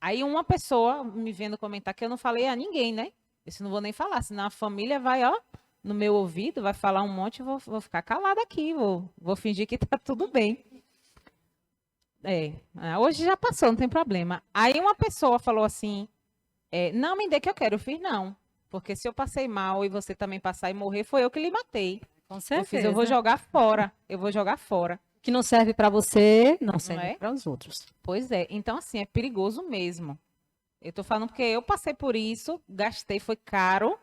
Aí uma pessoa me vendo comentar que eu não falei a ninguém, né? Eu disse, não vou nem falar, senão a família vai, ó, no meu ouvido, vai falar um monte e vou ficar calada aqui, vou fingir que tá tudo bem. Hoje já passou, não tem problema. Aí uma pessoa falou assim, não, me dê que eu quero. Eu fiz, não. Porque se eu passei mal e você também passar e morrer, foi eu que lhe matei. Com certeza. Eu fiz, eu vou jogar fora. Eu vou jogar fora. O que não serve para você, não serve para os outros. Pois é. Então, assim, é perigoso mesmo. Eu tô falando porque eu passei por isso, gastei, foi caro.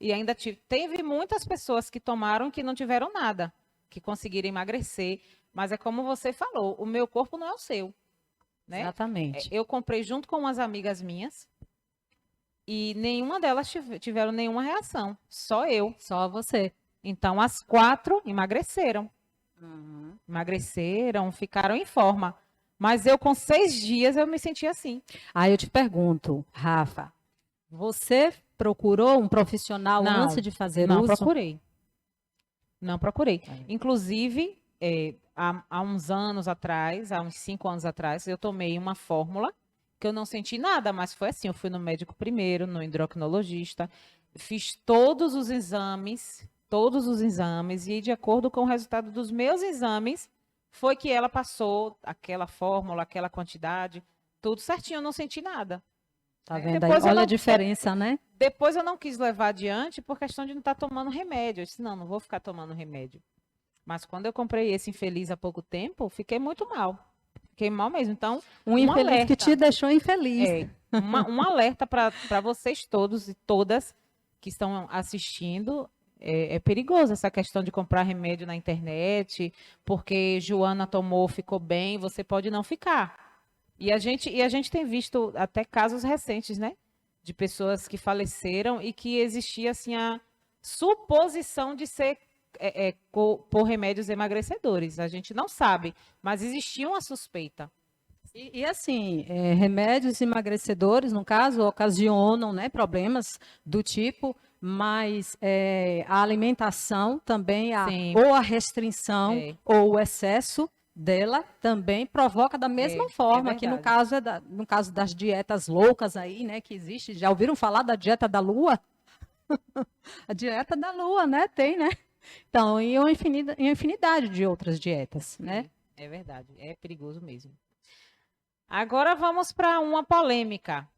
E ainda teve muitas pessoas que tomaram que não tiveram nada, que conseguiram emagrecer. Mas é como você falou, o meu corpo não é o seu. Né? Exatamente. Eu comprei junto com umas amigas minhas. E nenhuma delas tiveram nenhuma reação. Só eu. Só você. Então, as 4 emagreceram. Emagreceram, ficaram em forma. Mas eu, com 6 dias, eu me senti assim. Aí eu te pergunto, Rafa, você procurou um profissional antes de fazer não uso? Procurei. Não procurei. Inclusive, há uns anos atrás, há uns 5 anos atrás, eu tomei uma fórmula que eu não senti nada, mas foi assim, eu fui no médico primeiro, no endocrinologista, fiz todos os exames, e de acordo com o resultado dos meus exames, foi que ela passou aquela fórmula, aquela quantidade, tudo certinho, eu não senti nada. Tá vendo aí? Olha a diferença, né? Depois eu não quis levar adiante por questão de não estar tomando remédio. Eu disse, não vou ficar tomando remédio. Mas quando eu comprei esse infeliz há pouco tempo, fiquei muito mal. Fiquei mal mesmo. Então, Um um infeliz que te alerta. deixou infeliz. Um alerta para vocês todos e todas que estão assistindo. É perigoso essa questão de comprar remédio na internet, porque Joana tomou, ficou bem, você pode não ficar. E a gente tem visto até casos recentes, né? De pessoas que faleceram e que existia assim a suposição de ser por remédios emagrecedores. A gente não sabe, mas existia uma suspeita. E assim, remédios emagrecedores, no caso, ocasionam, né, problemas do tipo, mas a alimentação também, Sim, ou a restrição é, ou o excesso dela também provoca da mesma é forma, que no verdade. caso, no caso das dietas loucas aí, né, que existe. Já ouviram falar da dieta da lua? A dieta da lua, né? Tem, né? Então, e uma infinidade de outras dietas, né? Sim, é verdade. É perigoso mesmo. Agora vamos para uma polêmica,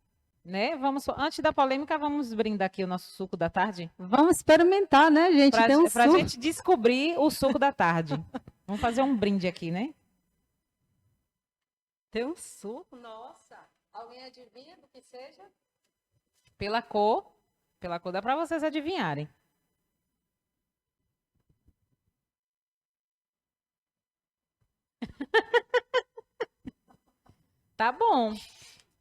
né? Antes da polêmica, vamos brindar aqui o nosso suco da tarde Vamos experimentar, né, gente? para Tem um a suco. gente descobrir o suco da tarde. Vamos fazer um brinde aqui, né? Tem um suco, nossa. Alguém adivinha do que seja? Pela cor dá para vocês adivinharem. Tá bom.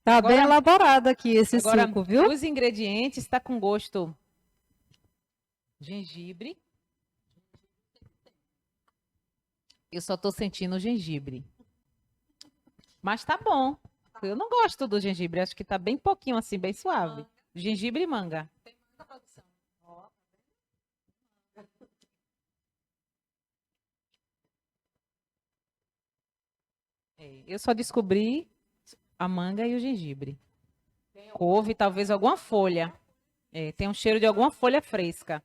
Tá bem Agora, elaborado aqui esse agora suco, viu? os ingredientes está com gosto gengibre. Eu só tô sentindo o gengibre. Mas tá bom. Eu não gosto do gengibre, acho que tá bem pouquinho assim, bem suave. Gengibre e manga. Eu só descobri a manga e o gengibre. Couve, talvez alguma folha. Tem um cheiro de alguma folha fresca.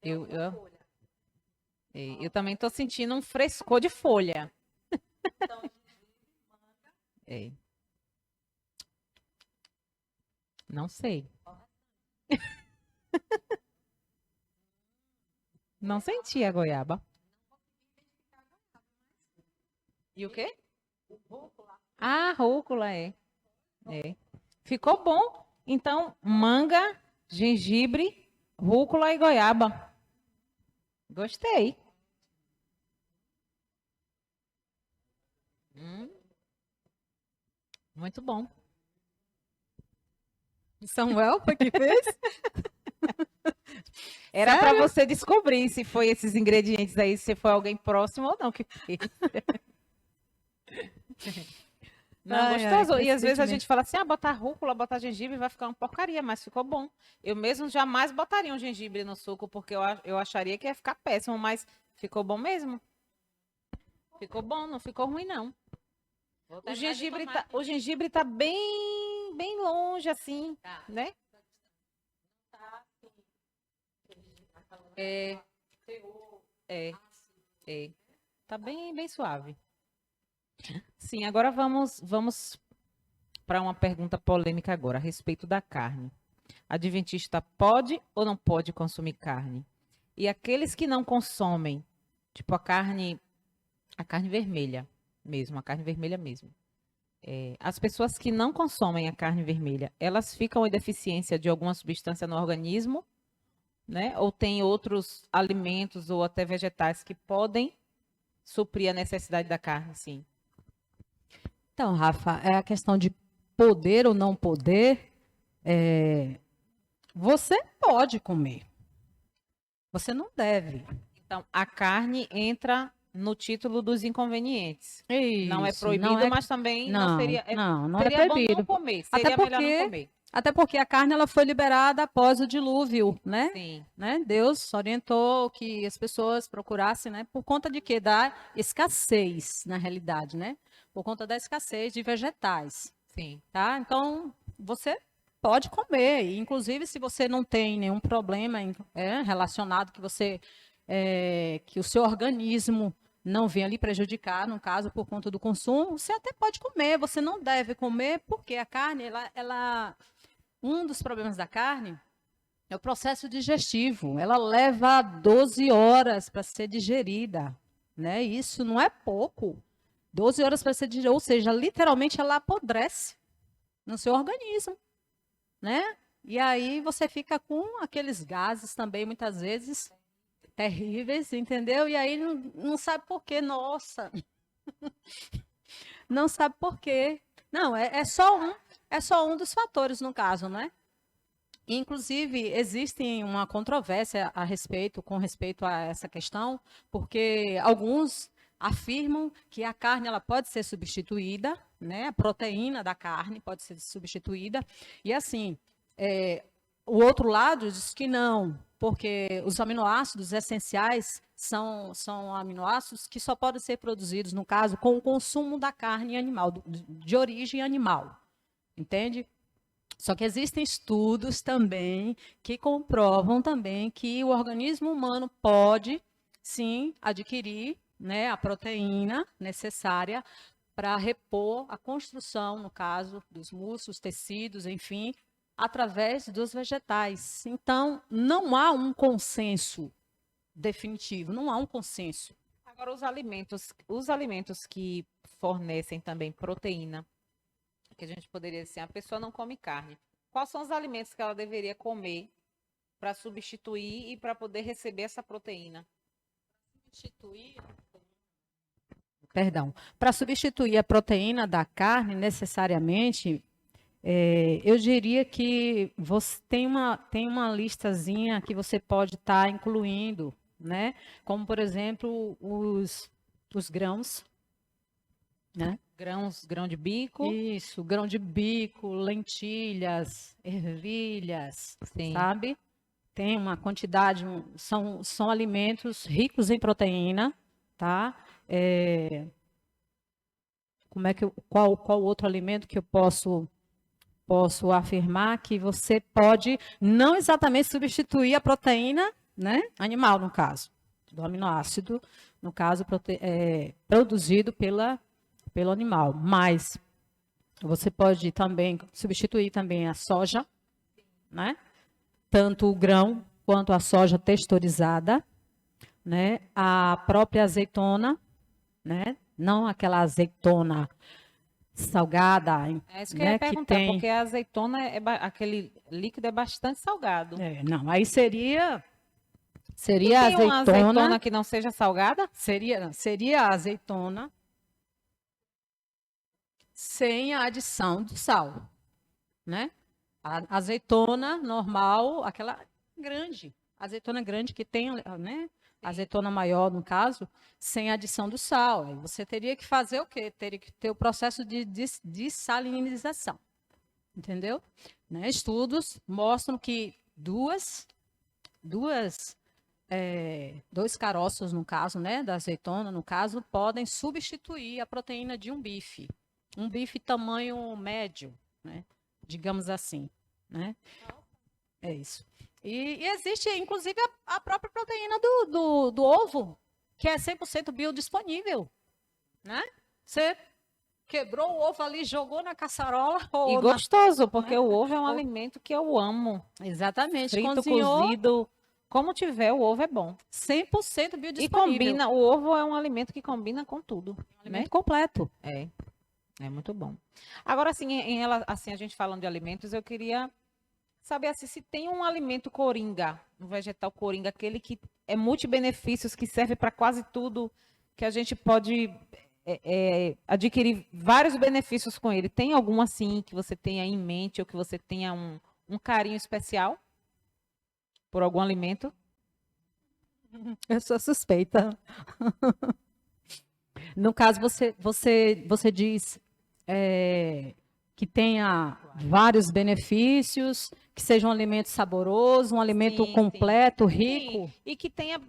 Eu, eu, eu também tô sentindo um frescor de folha. É, não sei. Não senti a goiaba. E o quê? Ah, rúcula, é. Ficou bom. Então, manga, gengibre, rúcula e goiaba. Gostei. Hum, muito bom. Samuel foi que fez? Era para você descobrir se foi esses ingredientes aí, se foi alguém próximo ou não que fez. Não, Ai, ai, gostoso. E às vezes a coincidentemente. gente fala assim, botar rúcula, botar gengibre, vai ficar uma porcaria, mas ficou bom. Eu mesmo jamais botaria um gengibre no suco, porque eu acharia que ia ficar péssimo, mas ficou bom mesmo. Ficou bom, não ficou ruim, não. O gengibre tá bem longe, assim, né? É, é, é. Tá bem suave. Sim, agora vamos para uma pergunta polêmica agora, a respeito da carne. Adventista pode ou não pode consumir carne? E aqueles que não consomem, tipo a carne vermelha mesmo, a carne vermelha mesmo. As pessoas que não consomem a carne vermelha, elas ficam em deficiência de alguma substância no organismo, né? Ou tem outros alimentos ou até vegetais que podem suprir a necessidade da carne, sim. Então, Rafa, é a questão de poder ou não poder. Você pode comer. Você não deve. Então, a carne entra no título dos inconvenientes. Não é Isso, não proibido, é. mas também não Não, seria. não é Seria bom não proibido. comer. Até Seria melhor não porque, comer. até porque a carne ela foi liberada após o dilúvio, né? Sim, Deus orientou que as pessoas procurassem, né? Por conta de quê? Da escassez, na realidade, né? Por conta da escassez de vegetais, sim. tá? Então, você pode comer. E, inclusive, se você não tem nenhum problema relacionado que o seu organismo não venha lhe prejudicar, no caso, por conta do consumo, você até pode comer. Você não deve comer, porque a carne, um dos problemas da carne É o processo digestivo. Ela leva 12 horas para ser digerida, né? Isso não é pouco. 12 horas para ser digerida, ou seja, literalmente ela apodrece no seu organismo, né? E aí você fica com aqueles gases também, muitas vezes, terríveis, entendeu? E aí não sabe por quê, nossa, não sabe por quê. Não, é só um dos fatores no caso, né? Inclusive, existe uma controvérsia com respeito a essa questão, porque alguns afirmam que a carne ela pode ser substituída, né? A proteína da carne pode ser substituída. E assim, o outro lado diz que não, porque os aminoácidos essenciais são aminoácidos que só podem ser produzidos, no caso, com o consumo da carne animal, de origem animal. Entende? Só que existem estudos também que comprovam também que o organismo humano pode, sim, adquirir, né, a proteína necessária para repor a construção, no caso, dos músculos, tecidos, enfim, através dos vegetais. Então, não há um consenso definitivo, não há um consenso. Agora, os alimentos que fornecem também proteína, que a gente poderia dizer, a pessoa não come carne. Quais são os alimentos que ela deveria comer para substituir e para poder receber essa proteína? Para substituir a proteína da carne, necessariamente, eu diria que você tem uma listazinha que você pode estar incluindo, né? Como, por exemplo, os grãos, né? Grão de bico? Isso, grão de bico, lentilhas, ervilhas, Sim. sabe? Tem uma quantidade, são alimentos ricos em proteína, tá? Qual outro alimento que eu posso afirmar que você pode não exatamente substituir a proteína, né, animal, no caso, do aminoácido, no caso, produzido pelo animal, mas você pode também substituir também a soja, né, tanto o grão quanto a soja texturizada, né, a própria azeitona, né, não aquela azeitona salgada, É isso que eu né, ia que perguntar, tem. porque a azeitona, aquele líquido é bastante salgado. Não, aí seria E tem a uma azeitona azeitona, que não seja salgada? seria a azeitona sem a adição do sal, né? A azeitona normal, aquela grande, azeitona grande que tem, né? Azeitona maior, no caso, sem adição do sal. Aí você teria que fazer o quê? Teria que ter o processo de dessalinização. Entendeu? Né? Estudos mostram que dois caroços, no caso, né, da azeitona, no caso, podem substituir a proteína de um bife. Um bife tamanho médio, né? Digamos assim, né? É isso. E existe, inclusive, a própria proteína do ovo, que é 100% biodisponível, né? Você quebrou o ovo ali, jogou na caçarola. E gostoso, porque o ovo é um alimento que eu amo. Exatamente. Frito, Cozinhou, cozido, como tiver, o ovo é bom. 100% E biodisponível. combina, o ovo é um alimento que combina com tudo, né? Alimento completo. É muito bom. Agora, assim, assim, a gente falando de alimentos, eu queria saber assim, se tem um alimento coringa, um vegetal coringa, aquele que é multibenefícios, que serve para quase tudo, que a gente pode adquirir vários benefícios com ele. Tem algum assim que você tenha em mente ou que você tenha um carinho especial por algum alimento? Eu sou suspeita. No caso, você diz que tenha vários benefícios, que seja um alimento saboroso, um alimento completo, rico. Sim. E que tenha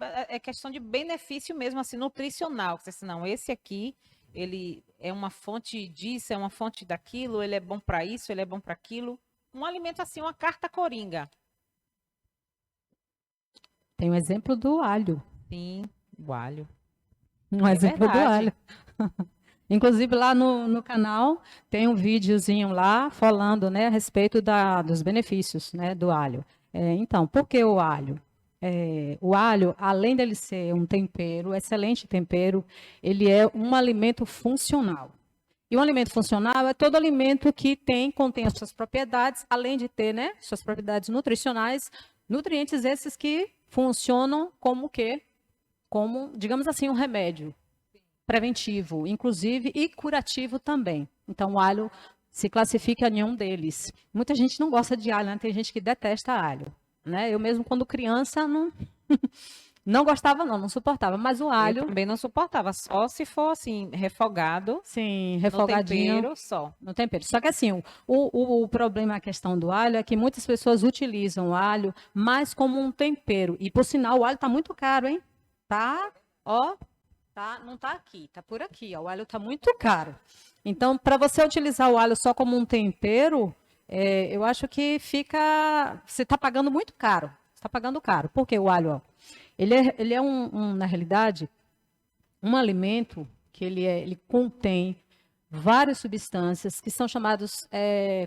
questão de benefício mesmo, assim, nutricional. Que você, não, esse aqui, ele é uma fonte disso, é uma fonte daquilo, ele é bom para isso, ele é bom para aquilo. Um alimento assim, uma carta coringa. Tem o exemplo do alho. Sim, o alho. Um exemplo do alho. Inclusive, lá no canal, tem um videozinho lá falando, né, a respeito dos benefícios, né, do alho. Então, por que o alho? O alho, além dele ser um tempero, excelente tempero, ele é um alimento funcional. E um alimento funcional é todo alimento que contém as suas propriedades, além de ter, né, suas propriedades nutricionais, nutrientes esses que funcionam como o quê? Como, digamos assim, um remédio preventivo, inclusive, e curativo também. Então, o alho se classifica em um deles. Muita gente não gosta de alho, né? Tem gente que detesta alho, né? Eu mesmo, quando criança, não gostava, não suportava. Mas o Eu alho, também não suportava, só se for assim, refogado sim, no refogadinho tempero só. no tempero. Só que assim, o problema, a questão do alho é que muitas pessoas utilizam o alho mais como um tempero. E, por sinal, o alho está muito caro, hein? Tá, ó, tá, não tá aqui, tá por aqui, ó. O alho tá muito caro. Então, para você utilizar o alho só como um tempero, eu acho que você está pagando muito caro. Você está pagando caro. Porque o alho, ó, ele é na realidade, um alimento que ele contém várias substâncias que são chamados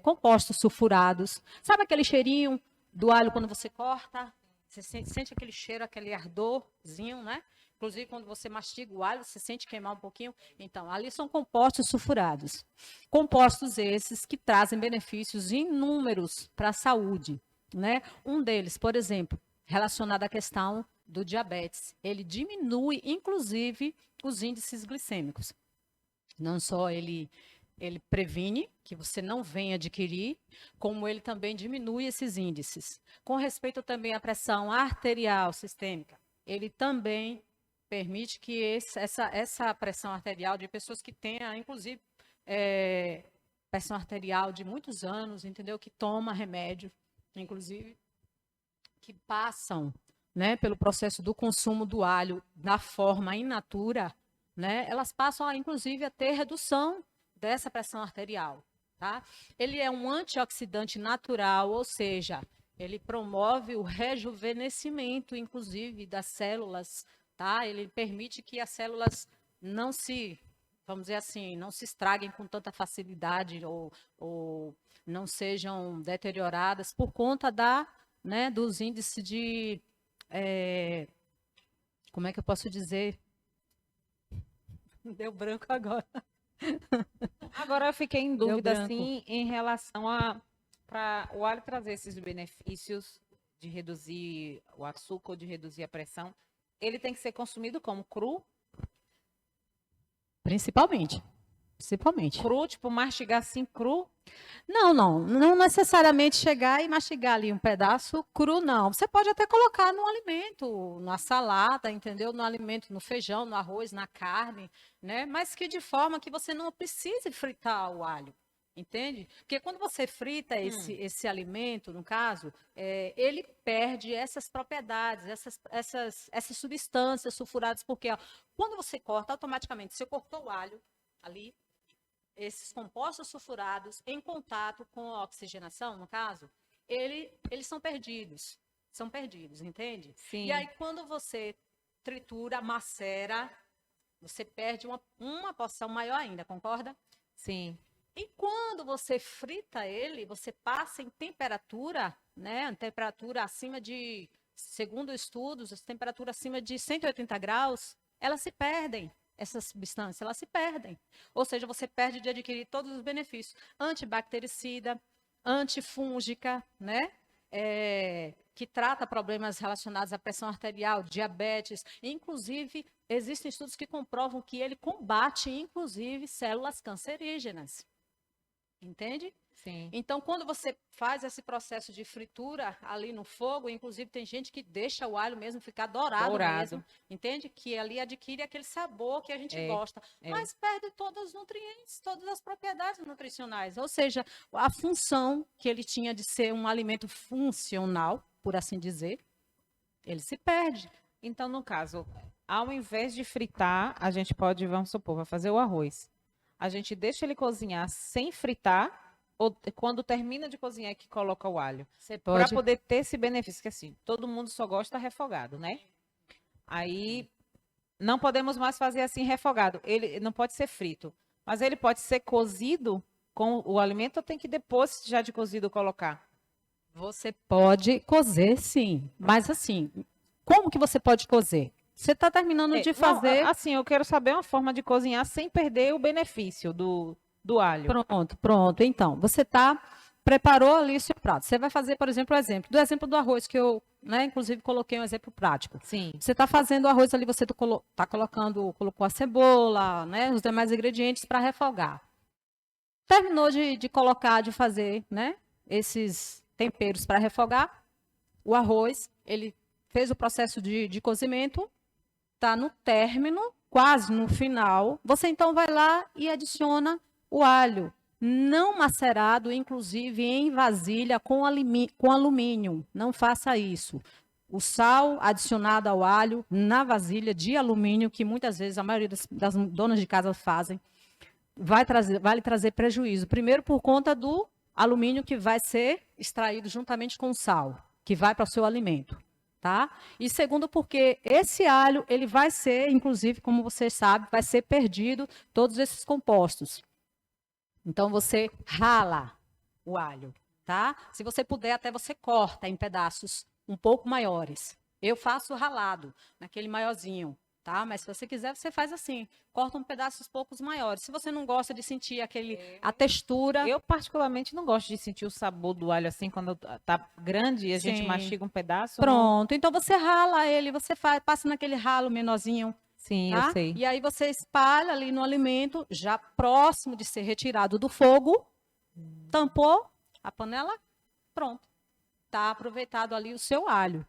compostos sulfurados. Sabe aquele cheirinho do alho quando você corta? Você sente aquele cheiro, aquele ardorzinho, né? Inclusive, quando você mastiga o alho, você sente queimar um pouquinho. Então, ali são compostos sulfurados. Compostos esses que trazem benefícios inúmeros para a saúde, né? Um deles, por exemplo, relacionado à questão do diabetes. Ele diminui, inclusive, os índices glicêmicos. Não só ele previne que você não venha adquirir, como ele também diminui esses índices. Com respeito também à pressão arterial sistêmica, ele também permite que essa pressão arterial de pessoas que tenham, inclusive, pressão arterial de muitos anos, entendeu? Que toma remédio, inclusive, que passam, né, pelo processo do consumo do alho da forma in natura, né, elas passam, inclusive, a ter redução dessa pressão arterial, tá? Ele é um antioxidante natural, ou seja, ele promove o rejuvenescimento, inclusive, das células, tá? Ele permite que as células não se, vamos dizer assim, não se estraguem com tanta facilidade ou não sejam deterioradas por conta né, dos índices de, como é que eu posso dizer? Deu branco agora. Agora eu fiquei em Deu dúvida, branco. assim, em relação para o alho trazer esses benefícios de reduzir o açúcar ou de reduzir a pressão, ele tem que ser consumido como cru? Principalmente. Principalmente. Cru, tipo, mastigar assim, cru? Não necessariamente chegar e mastigar ali um pedaço cru, não. Você pode até colocar no alimento, na salada, entendeu? No alimento, no feijão, no arroz, na carne, né? Mas que de forma que você não precise fritar o alho, entende? Porque quando você frita esse alimento, no caso, ele perde essas propriedades, essas substâncias sulfuradas, porque ó, quando você corta, automaticamente, você cortou o alho ali, esses compostos sulfurados em contato com a oxigenação, no caso, eles são perdidos, entende? Sim. E aí, quando você tritura, macera, você perde uma porção maior ainda, concorda? Sim. E quando você frita ele, você passa em temperatura, né? Temperatura acima de, segundo estudos, as temperaturas acima de 180 graus, elas se perdem. Essas substâncias, elas se perdem. Ou seja, você perde de adquirir todos os benefícios. Antibactericida, antifúngica, né? Que trata problemas relacionados à pressão arterial, diabetes. Inclusive, existem estudos que comprovam que ele combate, inclusive, células cancerígenas. Entende? Sim. Então, quando você faz esse processo de fritura ali no fogo, inclusive tem gente que deixa o alho mesmo ficar dourado. Mesmo, entende? Que ali adquire aquele sabor que a gente gosta, mas perde todos os nutrientes, todas as propriedades nutricionais. Ou seja, a função que ele tinha de ser um alimento funcional, por assim dizer, ele se perde. Então, no caso, ao invés de fritar, a gente pode, vamos supor, vai fazer o arroz. A gente deixa ele cozinhar sem fritar, ou quando termina de cozinhar é que coloca o alho. Para poder ter esse benefício, que assim, todo mundo só gosta refogado, né? Aí não podemos mais fazer assim refogado. Ele não pode ser frito, mas ele pode ser cozido com o alimento ou tem que depois já de cozido colocar? Você pode cozer, sim. Mas assim, como que você pode cozer? Você está terminando de fazer. Não, assim, eu quero saber uma forma de cozinhar sem perder o benefício do alho. Pronto. Então, você preparou ali o seu prato. Você vai fazer, por exemplo, do exemplo do arroz, que eu, inclusive, coloquei um exemplo prático. Sim. Você está fazendo o arroz ali, você está colocou a cebola, né, os demais ingredientes para refogar. Terminou de colocar, de fazer, né, esses temperos para refogar. O arroz, ele fez o processo de cozimento, está no término, quase no final. Você então vai lá e adiciona o alho, não macerado, inclusive em vasilha com alumínio. Não faça isso. O sal adicionado ao alho na vasilha de alumínio, que muitas vezes a maioria das donas de casa fazem, vai lhe trazer prejuízo. Primeiro, por conta do alumínio que vai ser extraído juntamente com o sal, que vai para o seu alimento. Tá? E segundo, porque esse alho, ele vai ser, inclusive, como você sabe, vai ser perdido todos esses compostos. Então, você rala o alho, tá? Se você puder, até você corta em pedaços um pouco maiores. Eu faço ralado, naquele maiorzinho, tá? Mas se você quiser, você faz assim, corta um pedaços poucos maiores. Se você não gosta de sentir a textura... Eu, particularmente, não gosto de sentir o sabor do alho assim, quando tá grande e a gente mastiga um pedaço. Pronto, então você rala ele, você passa naquele ralo menorzinho. Sim, tá? Eu sei. E aí você espalha ali no alimento, já próximo de ser retirado do fogo, tampou a panela, pronto. Tá aproveitado ali o seu alho.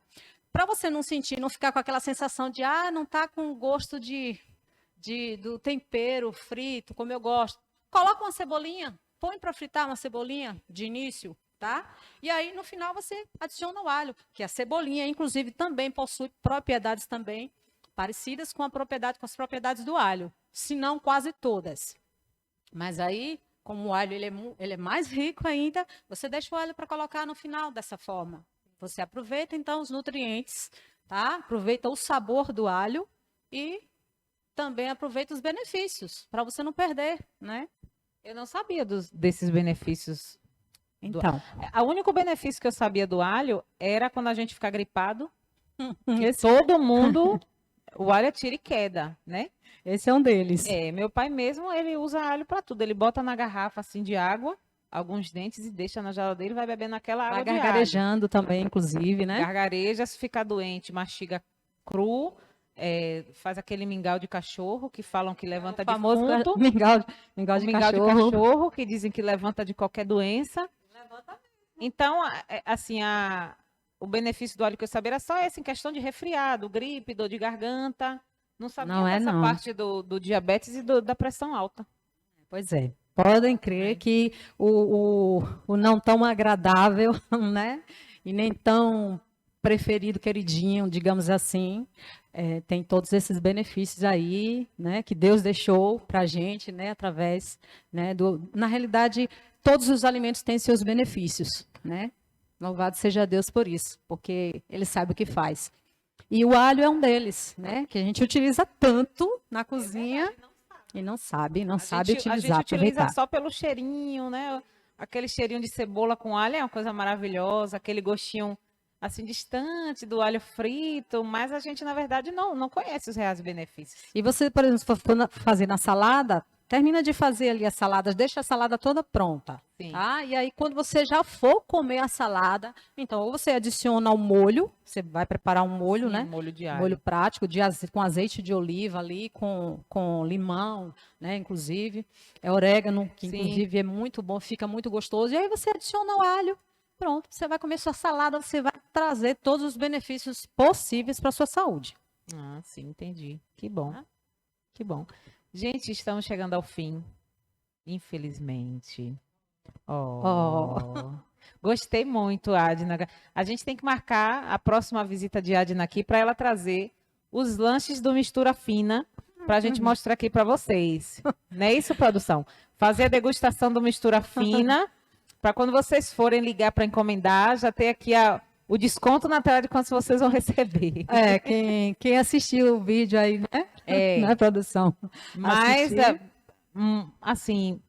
Para você não sentir, não ficar com aquela sensação de, não tá com gosto do tempero frito, como eu gosto. Coloca uma cebolinha, põe para fritar uma cebolinha de início, tá? E aí, no final, você adiciona o alho, que a cebolinha, inclusive, também possui propriedades também parecidas com as propriedades do alho, se não quase todas. Mas aí, como o alho ele é mais rico ainda, você deixa o alho para colocar no final dessa forma. Você aproveita, então, os nutrientes, tá? Aproveita o sabor do alho e também aproveita os benefícios, para você não perder, né? Eu não sabia desses benefícios. Então, o único benefício que eu sabia do alho era quando a gente fica gripado. Todo mundo, o alho é tira e queda, né? Esse é um deles. Meu pai mesmo, ele usa alho para tudo. Ele bota na garrafa assim de água, alguns dentes e deixa na geladeira e vai bebendo aquela água de alho. Vai gargarejando também, inclusive, né? Gargareja, se ficar doente, mastiga cru. Faz aquele mingau de cachorro que falam que levanta de defunto. Mingau de cachorro, que dizem que levanta de qualquer doença. Então, assim, o benefício do alho que eu sabia era só esse, em questão de resfriado, gripe, dor de garganta. Não sabia dessa parte do diabetes e da pressão alta. Pois é. Podem crer que o não tão agradável, né? E nem tão preferido, queridinho, digamos assim, tem todos esses benefícios aí, né? Que Deus deixou para a gente, né? Através, né? Na realidade, todos os alimentos têm seus benefícios, né? Louvado seja Deus por isso, porque Ele sabe o que faz. E o alho é um deles, né? Que a gente utiliza tanto na cozinha e não sabe utilizar, a gente utiliza aproveitar. só pelo cheirinho, né? Aquele cheirinho de cebola com alho é uma coisa maravilhosa, aquele gostinho assim distante do alho frito, mas a gente na verdade não conhece os reais benefícios. E você, por exemplo, se for fazer na salada, termina de fazer ali a salada, deixa a salada toda pronta. Sim. Tá? E aí, quando você já for comer a salada, então, ou você adiciona o molho, você vai preparar um molho, né? Molho de alho. Molho prático, com azeite de oliva ali, com limão, né? Inclusive, orégano, que inclusive é muito bom, fica muito gostoso. E aí você adiciona o alho, pronto, você vai comer sua salada, você vai trazer todos os benefícios possíveis para a sua saúde. Ah, sim, entendi. Que bom. Que bom. Gente, estamos chegando ao fim, infelizmente. Gostei muito, Adna. A gente tem que marcar a próxima visita de Adna aqui para ela trazer os lanches do Mistura Fina para a gente mostrar aqui para vocês. Não é isso, produção? Fazer a degustação do Mistura Fina para quando vocês forem ligar para encomendar, já ter aqui o desconto na tela de quantos vocês vão receber. Quem assistiu o vídeo aí, né? Na produção. Mas, assim,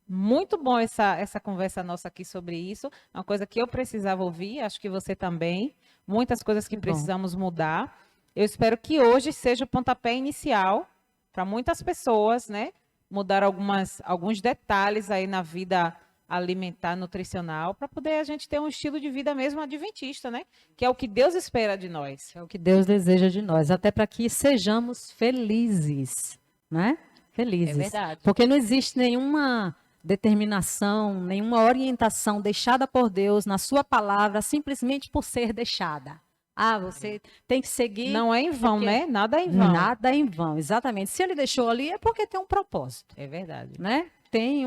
Muito bom essa conversa nossa aqui sobre isso. Uma coisa que eu precisava ouvir, acho que você também. Muitas coisas que Que bom. precisamos mudar. Eu espero que hoje seja o pontapé inicial para muitas pessoas, né? Mudar alguns detalhes aí na vida alimentar, nutricional, para poder a gente ter um estilo de vida mesmo adventista, né? Que é o que Deus espera de nós. É o que Deus deseja de nós, até para que sejamos felizes, né? Felizes. É verdade. Porque não existe nenhuma determinação, nenhuma orientação deixada por Deus na sua palavra simplesmente por ser deixada. Ah, você tem que seguir. Não é em vão, porque né? Nada é em vão. Nada em vão, exatamente. Se ele deixou ali é porque tem um propósito, É verdade. né? Tem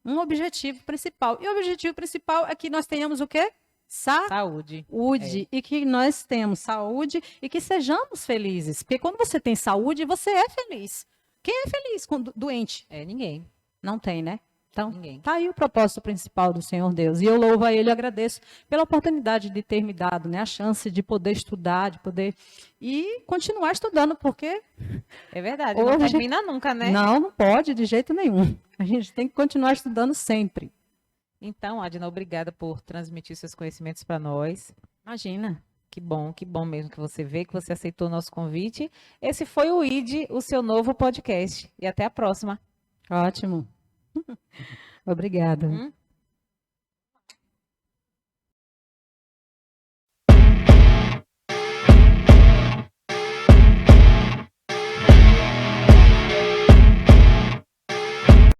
um objetivo principal. E o objetivo principal é que nós tenhamos o quê? Saúde. E que nós temos saúde e que sejamos felizes. Porque quando você tem saúde, você é feliz. Quem é feliz quando doente? É ninguém. Não tem, né? Então, Ninguém. tá aí o propósito principal do Senhor Deus. E eu louvo a Ele e agradeço pela oportunidade de ter me dado, né, a chance de poder estudar, de poder e continuar estudando, porque É verdade. Não hoje termina nunca, né? não pode de jeito nenhum. A gente tem que continuar estudando sempre. Então, Adna, obrigada por transmitir seus conhecimentos para nós. Imagina. Que bom mesmo que você veio, que você aceitou o nosso convite. Esse foi o ID, o seu novo podcast. E até a próxima. Ótimo. Obrigada.